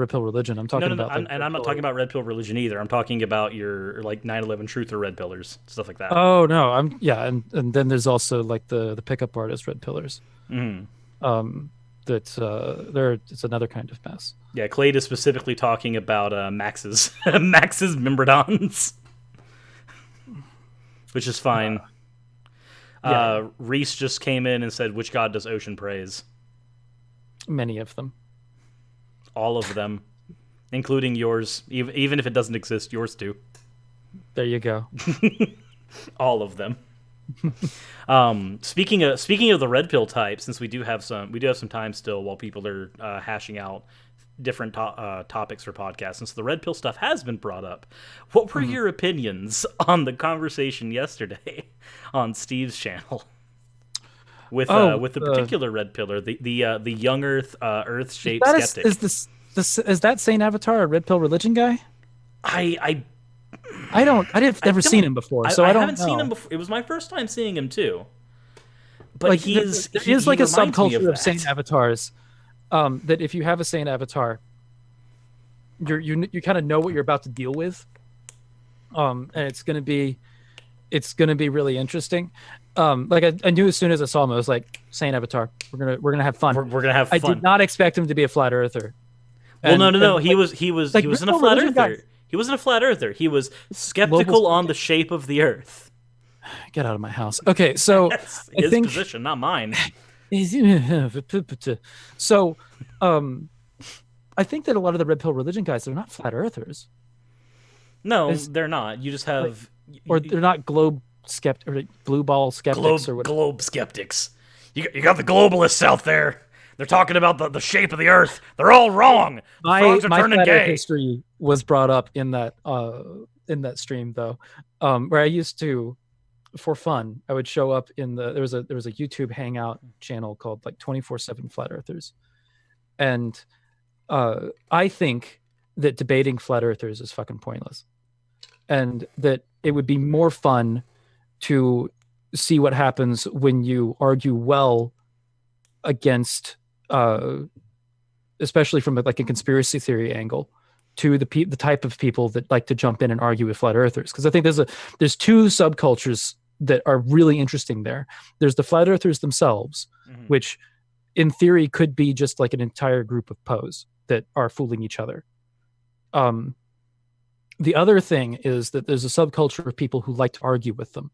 [SPEAKER 2] pill religion. I'm talking about
[SPEAKER 1] and I'm not talking about red pill religion either. I'm talking about your like 9/11 truth or red pillars, stuff like that.
[SPEAKER 2] Oh no, and then there's also like the pickup artist red pillars.
[SPEAKER 1] Mm-hmm.
[SPEAKER 2] It's another kind of mess.
[SPEAKER 1] Yeah, Clade is specifically talking about Max's Membradons, which is fine. Reese just came in and said, "Which god does Ocean praise?"
[SPEAKER 2] Many of them.
[SPEAKER 1] All of them, including yours. Even if it doesn't exist, yours do.
[SPEAKER 2] There you go.
[SPEAKER 1] All of them. Speaking of the red pill type, since we do have some time still while people are hashing out different topics for podcasts, since the red pill stuff has been brought up, what were your opinions on the conversation yesterday on Steve's channel with the particular red pillar, the young Earth shaped skeptic?
[SPEAKER 2] Is that Saint Avatar a red pill religion guy? I've never seen him before, so I haven't
[SPEAKER 1] seen him before. It was my first time seeing him too. But
[SPEAKER 2] like, there's like a subculture of Saint Avatars. That if you have a Saint Avatar, you kind of know what you're about to deal with, and it's gonna be really interesting. Like I knew as soon as I saw him, I was like, Saint Avatar, we're gonna have fun.
[SPEAKER 1] We're gonna have fun.
[SPEAKER 2] I did not expect him to be a flat earther.
[SPEAKER 1] No. He wasn't a flat earther. He wasn't a flat earther. He was skeptical on the shape of the Earth.
[SPEAKER 2] Get out of my house. Okay, so
[SPEAKER 1] that's his position, not mine.
[SPEAKER 2] So, I think that a lot of the red pill religion guys, they're not flat earthers.
[SPEAKER 1] No, they're not. You just have,
[SPEAKER 2] or they're not globe blue ball skeptics or whatever.
[SPEAKER 1] Globe skeptics. You got the globalists out there. They're talking about the shape of the Earth. They're all wrong. Frogs are turning
[SPEAKER 2] flat Earth
[SPEAKER 1] gay.
[SPEAKER 2] history was brought up in that stream though, where I used to, for fun, I would show up in there was a YouTube hangout channel called like 24/7 Flat Earthers, and I think that debating flat earthers is fucking pointless, and that it would be more fun to see what happens when you argue well against, especially from like a conspiracy theory angle, to the type of people that like to jump in and argue with flat earthers. Because I think there's two subcultures that are really interesting there. There's the flat earthers themselves, which in theory could be just like an entire group of pros that are fooling each other. The other thing is that there's a subculture of people who like to argue with them.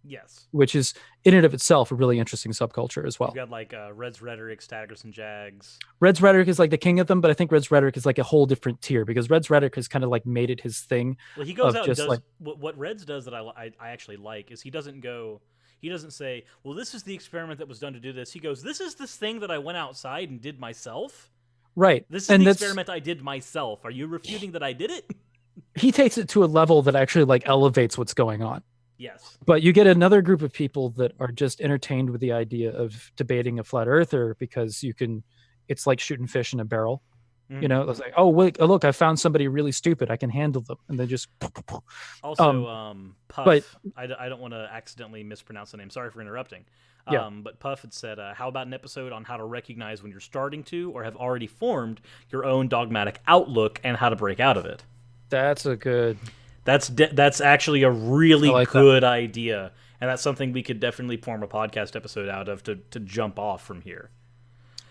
[SPEAKER 1] Yes.
[SPEAKER 2] Which is in and of itself a really interesting subculture as well.
[SPEAKER 1] You got like Red's Rhetoric, Staggers and Jags.
[SPEAKER 2] Red's Rhetoric is like the king of them, but I think Red's Rhetoric is like a whole different tier, because Red's Rhetoric has kind of like made it his thing.
[SPEAKER 1] Well, he goes out and does like, what Red's does that I actually like is he doesn't say, well, this is the experiment that was done to do this. He goes, this is this thing that I went outside and did myself.
[SPEAKER 2] Right.
[SPEAKER 1] This is the experiment I did myself. Are you refuting that I did it?
[SPEAKER 2] He takes it to a level that actually like elevates what's going on.
[SPEAKER 1] Yes.
[SPEAKER 2] But you get another group of people that are just entertained with the idea of debating a flat earther because it's like shooting fish in a barrel. You know, it's like, oh, wait, look, I found somebody really stupid. I can handle them. And they just.
[SPEAKER 1] Also, Puff, but I don't want to accidentally mispronounce the name. Sorry for interrupting. But Puff had said, how about an episode on how to recognize when you're starting to or have already formed your own dogmatic outlook and how to break out of it?
[SPEAKER 2] That's a good.
[SPEAKER 1] That's actually a really good idea, and that's something we could definitely form a podcast episode out of to jump off from here.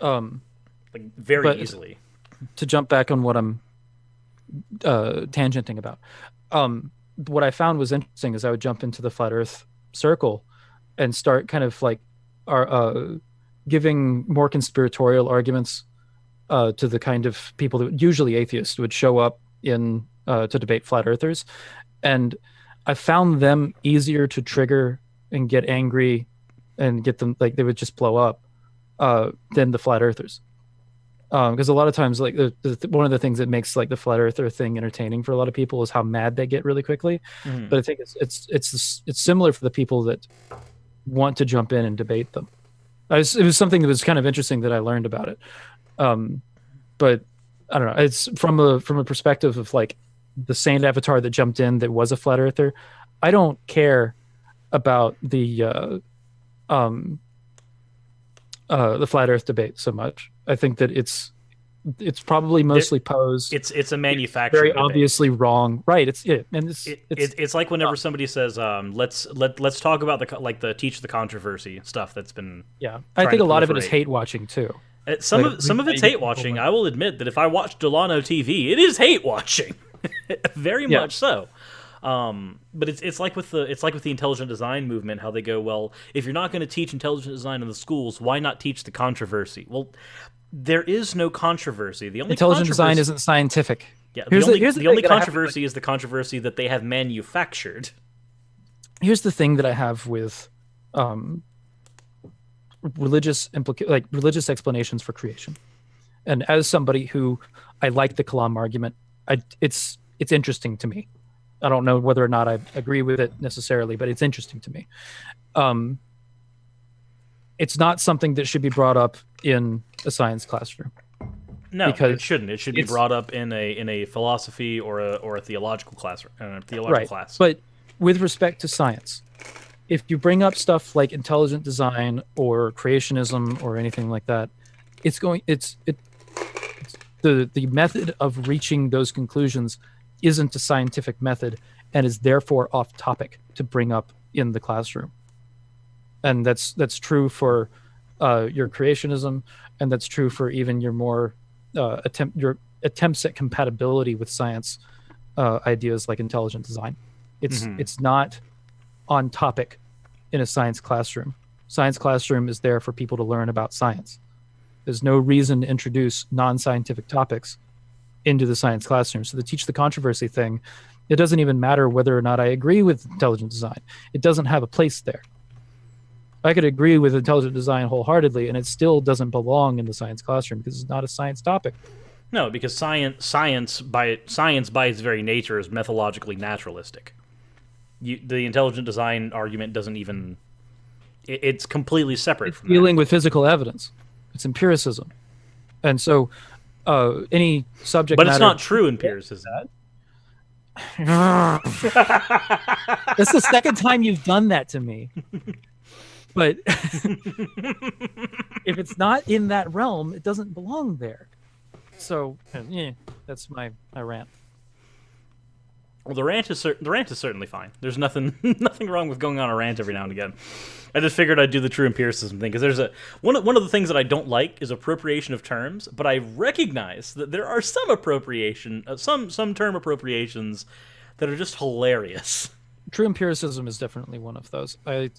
[SPEAKER 1] Like very easily.
[SPEAKER 2] To jump back on what I'm tangenting about, what I found was interesting is I would jump into the flat Earth circle and start kind of like giving more conspiratorial arguments to the kind of people that usually atheists would show up in to debate flat earthers, and I found them easier to trigger and get angry and get them like they would just blow up than the flat earthers, because a lot of times like one of the things that makes like the flat earther thing entertaining for a lot of people is how mad they get really quickly. But I think it's similar for the people that want to jump in and debate them. It was something that was kind of interesting that I learned about it, but I don't know, it's from a perspective of like the Saint Avatar that jumped in that was a flat earther. I don't care about the flat earth debate so much. I think that it's probably mostly posed.
[SPEAKER 1] It's a manufactured
[SPEAKER 2] very
[SPEAKER 1] debate.
[SPEAKER 2] Obviously wrong, right?
[SPEAKER 1] It's like whenever somebody says, let's talk about the teach the controversy stuff that's been.
[SPEAKER 2] Yeah, I think a lot of it is hate watching too.
[SPEAKER 1] Some of it's hate watching. I will admit that if I watch Delano TV, it is hate watching, very much so. But it's like with the intelligent design movement, how they go, well, if you're not going to teach intelligent design in the schools, why not teach the controversy? Well, there is no controversy. The only
[SPEAKER 2] intelligent design isn't scientific.
[SPEAKER 1] Yeah, the only controversy is the controversy that they have manufactured.
[SPEAKER 2] Here's the thing that I have with religious explanations for creation, and as somebody who I like the Kalam argument, it's interesting to me. I don't know whether or not I agree with it necessarily, but it's interesting to me. It's not something that should be brought up in a science classroom.
[SPEAKER 1] No, it shouldn't. It should be brought up in a philosophy or a theological class. Class.
[SPEAKER 2] But with respect to science, if you bring up stuff like intelligent design or creationism or anything like that, the method of reaching those conclusions isn't a scientific method and is therefore off topic to bring up in the classroom. And that's true for your creationism, and that's true for even your more attempts at compatibility with science ideas like intelligent design. It's not on topic in a science classroom. Science classroom is there for people to learn about science. There's no reason to introduce non-scientific topics into the science classroom. So to teach the controversy thing It doesn't even matter whether or not I agree with intelligent design. It doesn't have a place there. I could agree with intelligent design wholeheartedly, and it still doesn't belong in the science classroom because it's not a science topic.
[SPEAKER 1] No, because science by its very nature is methodologically naturalistic. The intelligent design argument doesn't even. It's completely separate.
[SPEAKER 2] It's
[SPEAKER 1] from
[SPEAKER 2] dealing
[SPEAKER 1] that.
[SPEAKER 2] with physical evidence. It's empiricism, and so any subject.
[SPEAKER 1] But
[SPEAKER 2] matter,
[SPEAKER 1] it's not true empiricism.
[SPEAKER 2] That's the second time you've done that to me. But if it's not in that realm, it doesn't belong there. So, yeah, that's my rant.
[SPEAKER 1] Well, the rant is certainly fine. There's nothing wrong with going on a rant every now and again. I just figured I'd do the true empiricism thing because there's one of the things that I don't like is appropriation of terms, but I recognize that there are some term appropriations that are just hilarious.
[SPEAKER 2] True empiricism is definitely one of those. I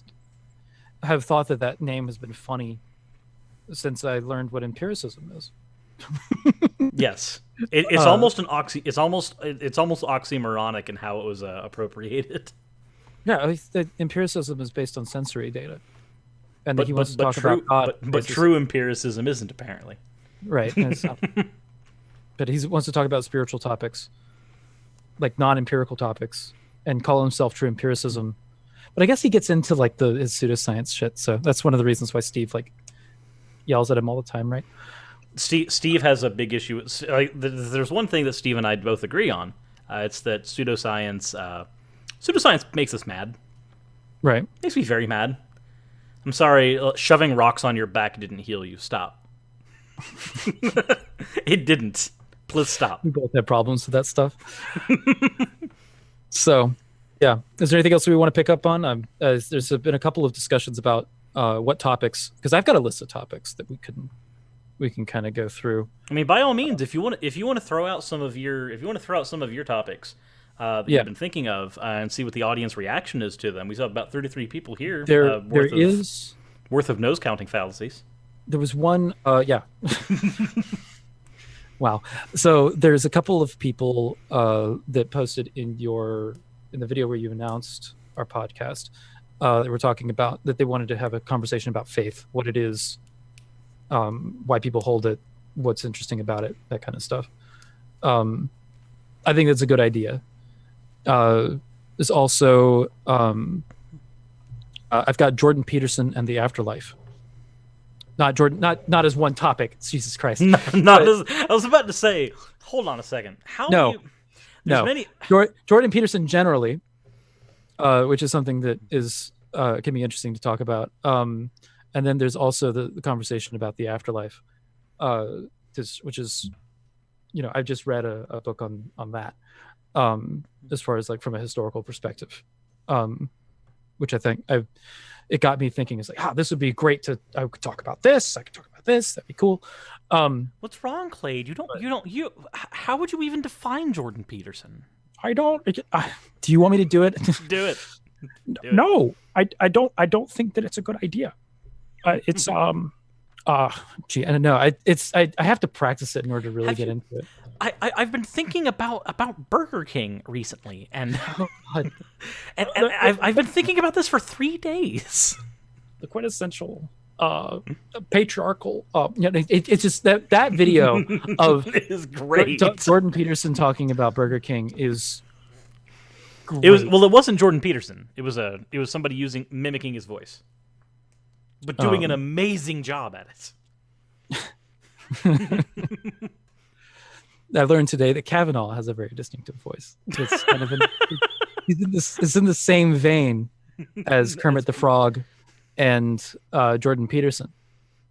[SPEAKER 2] have thought that name has been funny since I learned what empiricism is.
[SPEAKER 1] Yes, it's almost an it's almost oxymoronic in how it was appropriated.
[SPEAKER 2] Yeah, empiricism is based on sensory data, and
[SPEAKER 1] but,
[SPEAKER 2] he wants to talk
[SPEAKER 1] true,
[SPEAKER 2] about God.
[SPEAKER 1] But true empiricism isn't apparently
[SPEAKER 2] right. But he wants to talk about spiritual topics, like non-empirical topics, and call himself true empiricism. But I guess he gets into like his pseudoscience shit, so that's one of the reasons why Steve like yells at him all the time, right?
[SPEAKER 1] Steve has a big issue. There's one thing that Steve and I both agree on. It's that pseudoscience makes us mad.
[SPEAKER 2] Right.
[SPEAKER 1] Makes me very mad. I'm sorry, shoving rocks on your back didn't heal you. Stop. It didn't. Please stop.
[SPEAKER 2] We both have problems with that stuff. So, yeah. Is there anything else we want to pick up on? There's been a couple of discussions about what topics, because I've got a list of topics that we can kind of go through.
[SPEAKER 1] I mean, by all means, if you want to throw out some of your topics that you've been thinking of and see what the audience reaction is to them. We saw about 33 people here. Worth of nose counting fallacies.
[SPEAKER 2] There was one. Wow. So there's a couple of people that posted in the video where you announced our podcast that were talking about that they wanted to have a conversation about faith, what it is. Why people hold it, what's interesting about it, that kind of stuff. I think that's a good idea. There's also I've got Jordan Peterson and the afterlife. Not Jordan, not as one topic. Jesus Christ!
[SPEAKER 1] I was about to say, hold on a second.
[SPEAKER 2] Jordan Peterson generally, which is something that is can be interesting to talk about. And then there's also the conversation about the afterlife, which is, I've just read a book on that, as far as like from a historical perspective, which I think it got me thinking. It's like, this would be great I could talk about this. I could talk about this. That'd be cool.
[SPEAKER 1] What's wrong, Clade? How would you even define Jordan Peterson?
[SPEAKER 2] I don't. Do you want me to do it?
[SPEAKER 1] Do it.
[SPEAKER 2] No, I don't. I don't think that it's a good idea. It's I don't know. I have to practice it in order to really get into it.
[SPEAKER 1] I've been thinking about Burger King recently, and I've been thinking about this for 3 days.
[SPEAKER 2] The quintessential patriarchal. It's just that video of
[SPEAKER 1] it is great.
[SPEAKER 2] Jordan Peterson talking about Burger King is. Great.
[SPEAKER 1] It wasn't Jordan Peterson. It was somebody mimicking his voice, but doing an amazing job at it.
[SPEAKER 2] I learned today that Kavanaugh has a very distinctive voice. It's kind of it's in the same vein as Kermit the Frog and Jordan Peterson,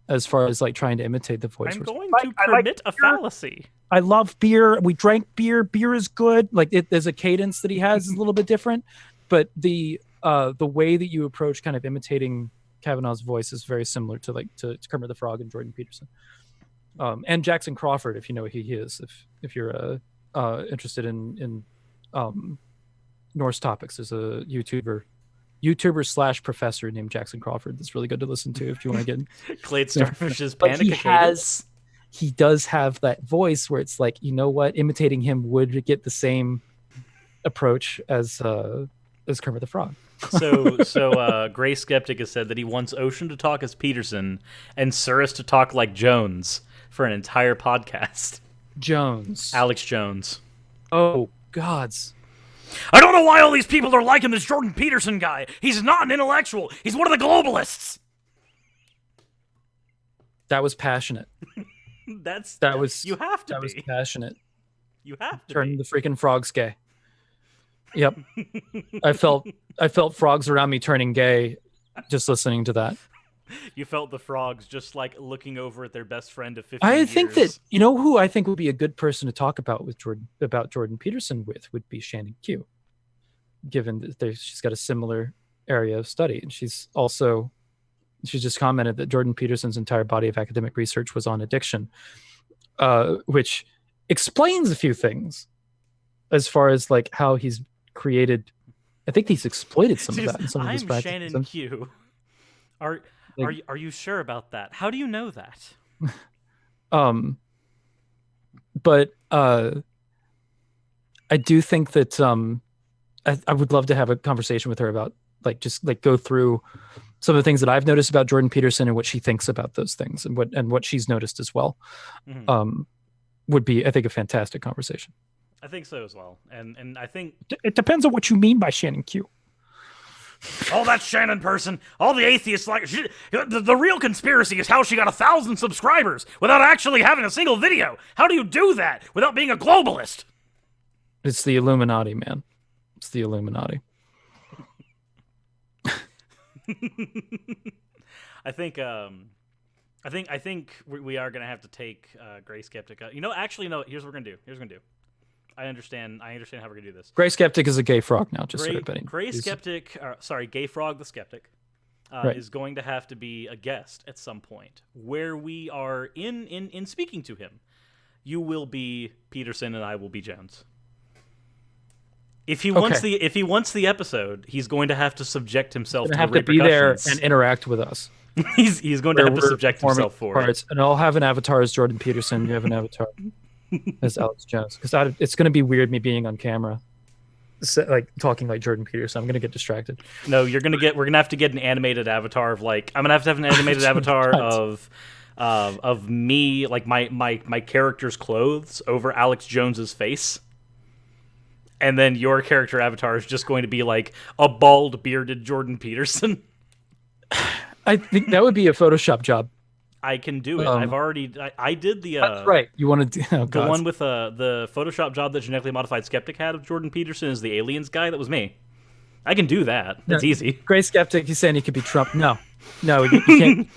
[SPEAKER 2] as far as like trying to imitate the voice.
[SPEAKER 1] I'm going to commit a fallacy.
[SPEAKER 2] I love beer. We drank beer. Beer is good. Like there's a cadence that he has is a little bit different, but the way that you approach kind of imitating Kavanaugh's voice is very similar to Kermit the Frog and Jordan Peterson, and Jackson Crawford, if you know who he is. If you're interested in Norse topics, there's a YouTuber / professor named Jackson Crawford that's really good to listen to if you want to get
[SPEAKER 1] Clade Starfish's Panic.
[SPEAKER 2] He does have that voice where it's like, you know what, imitating him would get the same approach as Kermit the Frog.
[SPEAKER 1] So Gray Skeptic has said that he wants Ocean to talk as Peterson and Suris to talk like Jones for an entire podcast.
[SPEAKER 2] Jones.
[SPEAKER 1] Alex Jones.
[SPEAKER 2] Oh, gods.
[SPEAKER 1] I don't know why all these people are liking this Jordan Peterson guy. He's not an intellectual. He's one of the globalists.
[SPEAKER 2] That was passionate. that was
[SPEAKER 1] you have to
[SPEAKER 2] that
[SPEAKER 1] be.
[SPEAKER 2] was passionate.
[SPEAKER 1] You have to
[SPEAKER 2] Turn
[SPEAKER 1] be.
[SPEAKER 2] the freaking frogs gay. Yep. I felt frogs around me turning gay just listening to that.
[SPEAKER 1] You felt the frogs just like looking over at their best friend of 50
[SPEAKER 2] I
[SPEAKER 1] years.
[SPEAKER 2] think that who I think would be a good person to talk about Jordan Peterson with would be Shannon Q. Given that she's got a similar area of study, and she just commented that Jordan Peterson's entire body of academic research was on addiction, which explains a few things as far as like how he's created. I think he's exploited some of that in some of his practices.
[SPEAKER 1] I'm Shannon Q. Are you sure about that? How do you know that?
[SPEAKER 2] But I do think that I would love to have a conversation with her about just go through some of the things that I've noticed about Jordan Peterson and what she thinks about those things and what she's noticed as well. Mm-hmm. Would be, I think, a fantastic conversation.
[SPEAKER 1] I think so as well. And I think
[SPEAKER 2] it depends on what you mean by Shannon Q.
[SPEAKER 1] Oh, that Shannon person. All the atheists the real conspiracy is how she got 1,000 subscribers without actually having a single video. How do you do that without being a globalist?
[SPEAKER 2] It's the Illuminati, man. It's the Illuminati.
[SPEAKER 1] I think we are gonna have to take Gray Skeptic. Actually, no. Here's what we're gonna do. I understand how we're gonna do this.
[SPEAKER 2] Gray Skeptic is a gay frog now. Just so everybody.
[SPEAKER 1] Gray Skeptic, Gay Frog the Skeptic, is going to have to be a guest at some point where we are in speaking to him. You will be Peterson and I will be Jones. If he wants the episode, he's going to have to subject himself to the repercussions.
[SPEAKER 2] Be there and interact with us.
[SPEAKER 1] he's going to have to subject himself for it.
[SPEAKER 2] And I'll have an avatar as Jordan Peterson. You have an avatar as Alex Jones, because it's going to be weird me being on camera, talking like Jordan Peterson. I'm going to get distracted.
[SPEAKER 1] No, we're going to have to get an animated avatar of I'm going to have an animated avatar of me, like my character's clothes over Alex Jones's face. And then your character avatar is just going to be like a bald, bearded Jordan Peterson.
[SPEAKER 2] I think that would be a Photoshop job.
[SPEAKER 1] I can do it. I did the.
[SPEAKER 2] That's right. You want to do
[SPEAKER 1] the one with the Photoshop job that Genetically Modified Skeptic had of Jordan Peterson is the aliens guy. That was me. I can do that. That's easy.
[SPEAKER 2] Gray Skeptic, he's saying he could be Trump. No, you can't.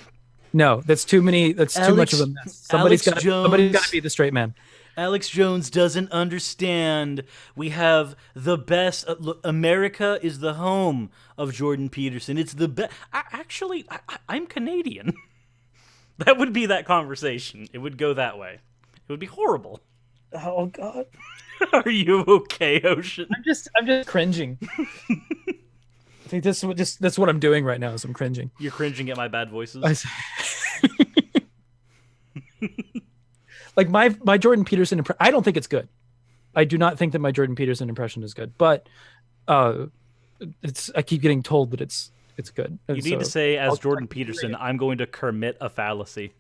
[SPEAKER 2] No, that's too many. That's too much of a mess. Somebody's got to be the straight man.
[SPEAKER 1] Alex Jones doesn't understand. We have the best. Look, America is the home of Jordan Peterson. It's the best. I'm Canadian. That would be that conversation. It would go that way. It would be horrible.
[SPEAKER 2] Oh God.
[SPEAKER 1] Are you okay, Ocean?
[SPEAKER 2] I'm just cringing. I think that's what I'm doing right now. Is I'm cringing.
[SPEAKER 1] You're cringing at my bad voices.
[SPEAKER 2] Like my Jordan Peterson impression, I don't think it's good. I do not think that my Jordan Peterson impression is good, but I keep getting told that it's good. And
[SPEAKER 1] you need to say, as Jordan Peterson, I'm going to commit a fallacy.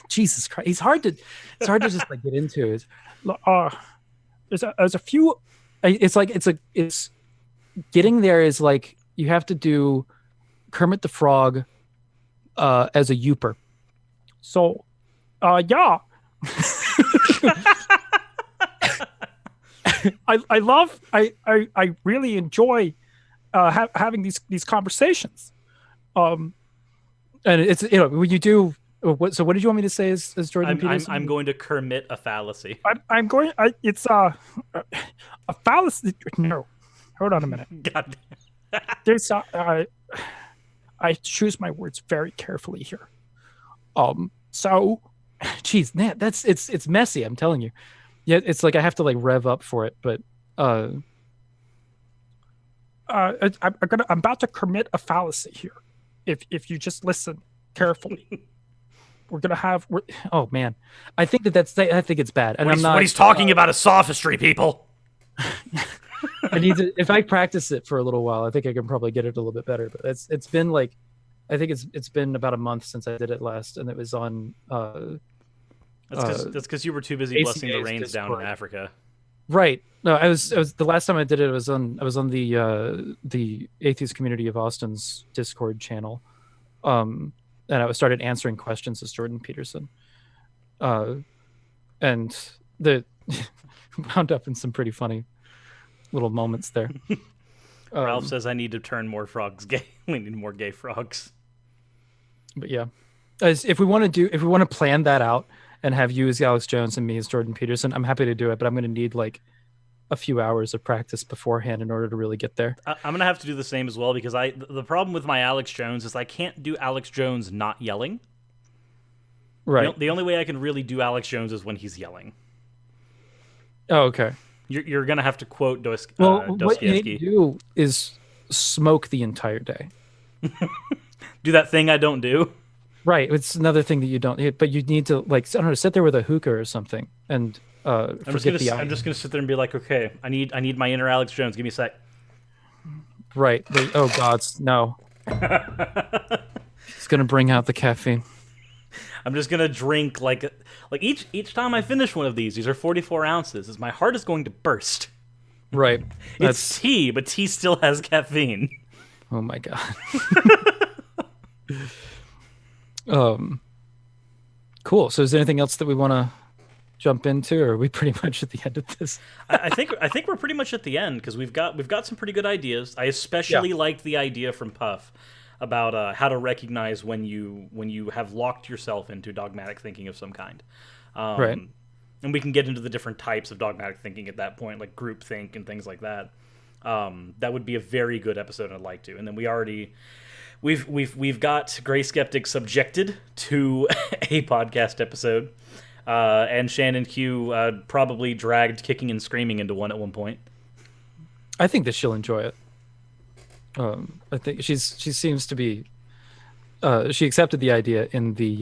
[SPEAKER 2] Jesus Christ, it's hard to just get into. There's a few. It's getting there is like you have to do Kermit the Frog as a youper. So, yeah. I really enjoy having these conversations. And it's when you do. So what did you want me to say as Jordan Peterson?
[SPEAKER 1] I'm going to commit a fallacy.
[SPEAKER 2] It's a fallacy. No, hold on a minute.
[SPEAKER 1] God.
[SPEAKER 2] There's I choose my words very carefully here. So, geez, man, it's messy. I'm telling you. Yeah, it's like I have to rev up for it, but I'm about to commit a fallacy here. If you just listen carefully. we're gonna have. Oh man, I think I think it's bad, and
[SPEAKER 1] what he's talking about is sophistry, people.
[SPEAKER 2] I need to. If I practice it for a little while, I think I can probably get it a little bit better. But it's been like, I think it's been about a month since I did it last, and it was on.
[SPEAKER 1] That's because you were too busy blessing the rains
[SPEAKER 2] Discord.
[SPEAKER 1] down in Africa.
[SPEAKER 2] Right. No, I was the last time I did it. I was on the Atheist Community of Austin's Discord channel, and I started answering questions as Jordan Peterson, and the wound up in some pretty funny little moments there.
[SPEAKER 1] Ralph says I need to turn more frogs gay. We need more gay frogs.
[SPEAKER 2] But yeah, if we want to plan that out and have you as Alex Jones and me as Jordan Peterson, I'm happy to do it. But I'm going to need like a few hours of practice beforehand in order to really get there.
[SPEAKER 1] I'm going to have to do the same as well, because the problem with my Alex Jones is I can't do Alex Jones not yelling.
[SPEAKER 2] Right.
[SPEAKER 1] The only way I can really do Alex Jones is when he's yelling.
[SPEAKER 2] Oh, okay.
[SPEAKER 1] You're going to have to quote Dostoevsky.
[SPEAKER 2] What you need to do is smoke the entire day.
[SPEAKER 1] Do that thing I don't do.
[SPEAKER 2] Right. It's another thing that you don't. But you need to, like, I don't know, sit there with a hookah or something and
[SPEAKER 1] I'm just gonna sit there and be like, okay, I need my inner Alex Jones. Give me a sec.
[SPEAKER 2] Right. Oh gods, no. It's gonna bring out the caffeine.
[SPEAKER 1] I'm just gonna drink like each time I finish one of these are 44 ounces. As my heart is going to burst.
[SPEAKER 2] Right.
[SPEAKER 1] It's tea, but tea still has caffeine.
[SPEAKER 2] Oh my god. Cool. So is there anything else that we want to jump into, or are we pretty much at the end of this?
[SPEAKER 1] I think we're pretty much at the end, because we've got some pretty good ideas. I especially liked the idea from Puff about how to recognize when you have locked yourself into dogmatic thinking of some kind.
[SPEAKER 2] Right.
[SPEAKER 1] And we can get into the different types of dogmatic thinking at that point, like groupthink and things like that. That would be a very good episode. I'd like to. And then we've got Gray Skeptic subjected to a podcast episode. And Shannon Q probably dragged kicking and screaming into one at one point.
[SPEAKER 2] I think that she'll enjoy it. I think she seems to be. She accepted the idea in the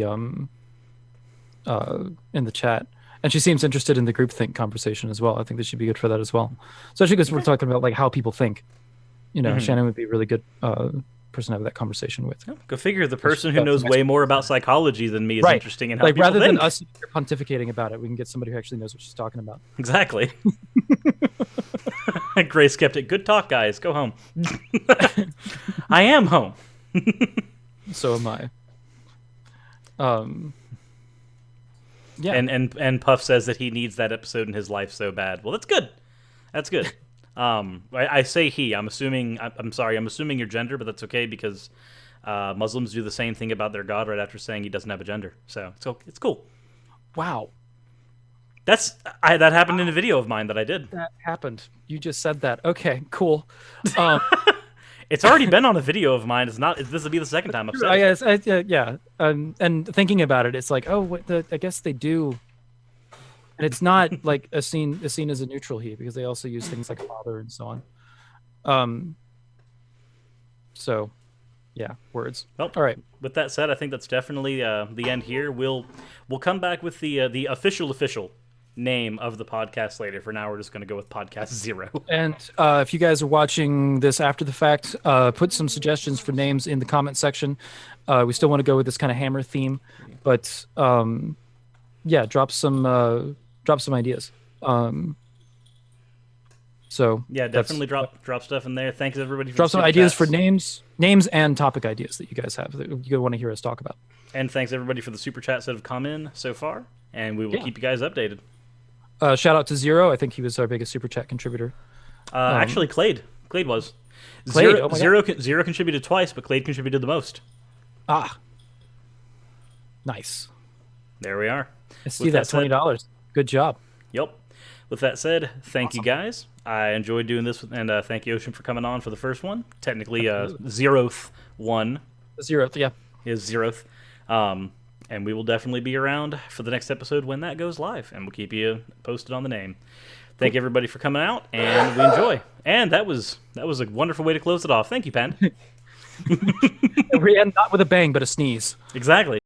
[SPEAKER 2] chat, and she seems interested in the groupthink conversation as well. I think that she'd be good for that as well, especially because we're talking about like how people think. You know, Shannon would be a really good person to have that conversation with.
[SPEAKER 1] Go figure. The person who knows way more about psychology than me is interesting in how people
[SPEAKER 2] rather
[SPEAKER 1] think.
[SPEAKER 2] than us pontificating about it, we can get somebody who actually knows what she's talking about.
[SPEAKER 1] Exactly. Gray Skeptic, good talk, guys. Go home. I am home.
[SPEAKER 2] So am I. Yeah.
[SPEAKER 1] And Puff says that he needs that episode in his life so bad. Well, that's good. That's good. I say he. I'm assuming. I'm sorry. I'm assuming your gender, but that's okay, because Muslims do the same thing about their God right after saying he doesn't have a gender. So it's cool.
[SPEAKER 2] Wow.
[SPEAKER 1] That happened in a video of mine that I did.
[SPEAKER 2] That happened. You just said that. Okay, cool.
[SPEAKER 1] It's already been on a video of mine. It's not. This will be the second time I've said it.
[SPEAKER 2] Yeah. And thinking about it, it's like, I guess they do. And it's not like a scene as a neutral he, because they also use things like father and so on. So, yeah, words.
[SPEAKER 1] Well,
[SPEAKER 2] all right.
[SPEAKER 1] With that said, I think that's definitely the end here. We'll come back with the official name of the podcast later. For now, we're just going to go with Podcast 0.
[SPEAKER 2] And if you guys are watching this after the fact, put some suggestions for names in the comment section. We still want to go with this kind of hammer theme, but yeah, drop some ideas. So
[SPEAKER 1] yeah, definitely drop stuff in there. Thanks everybody for
[SPEAKER 2] drop some ideas for names and topic ideas that you guys have that you want to hear us talk about.
[SPEAKER 1] And thanks everybody for the super chats that have come in so far, and we will keep you guys updated.
[SPEAKER 2] Shout out to Zero. I think he was our biggest super chat contributor.
[SPEAKER 1] Actually, Clade was.
[SPEAKER 2] Zero
[SPEAKER 1] Contributed twice, but Clade contributed the most.
[SPEAKER 2] Ah, nice.
[SPEAKER 1] There we are.
[SPEAKER 2] I see that $20. Good job.
[SPEAKER 1] Yep. With that said, thank you guys. I enjoyed doing this, and thank you, Ocean, for coming on for the first one. Technically, 0th one.
[SPEAKER 2] 0th, yeah.
[SPEAKER 1] Is 0th. And we will definitely be around for the next episode when that goes live, and we'll keep you posted on the name. Thank you, everybody, for coming out, and we enjoy. And that was a wonderful way to close it off. Thank you, Pan.
[SPEAKER 2] And not with a bang, but a sneeze.
[SPEAKER 1] Exactly.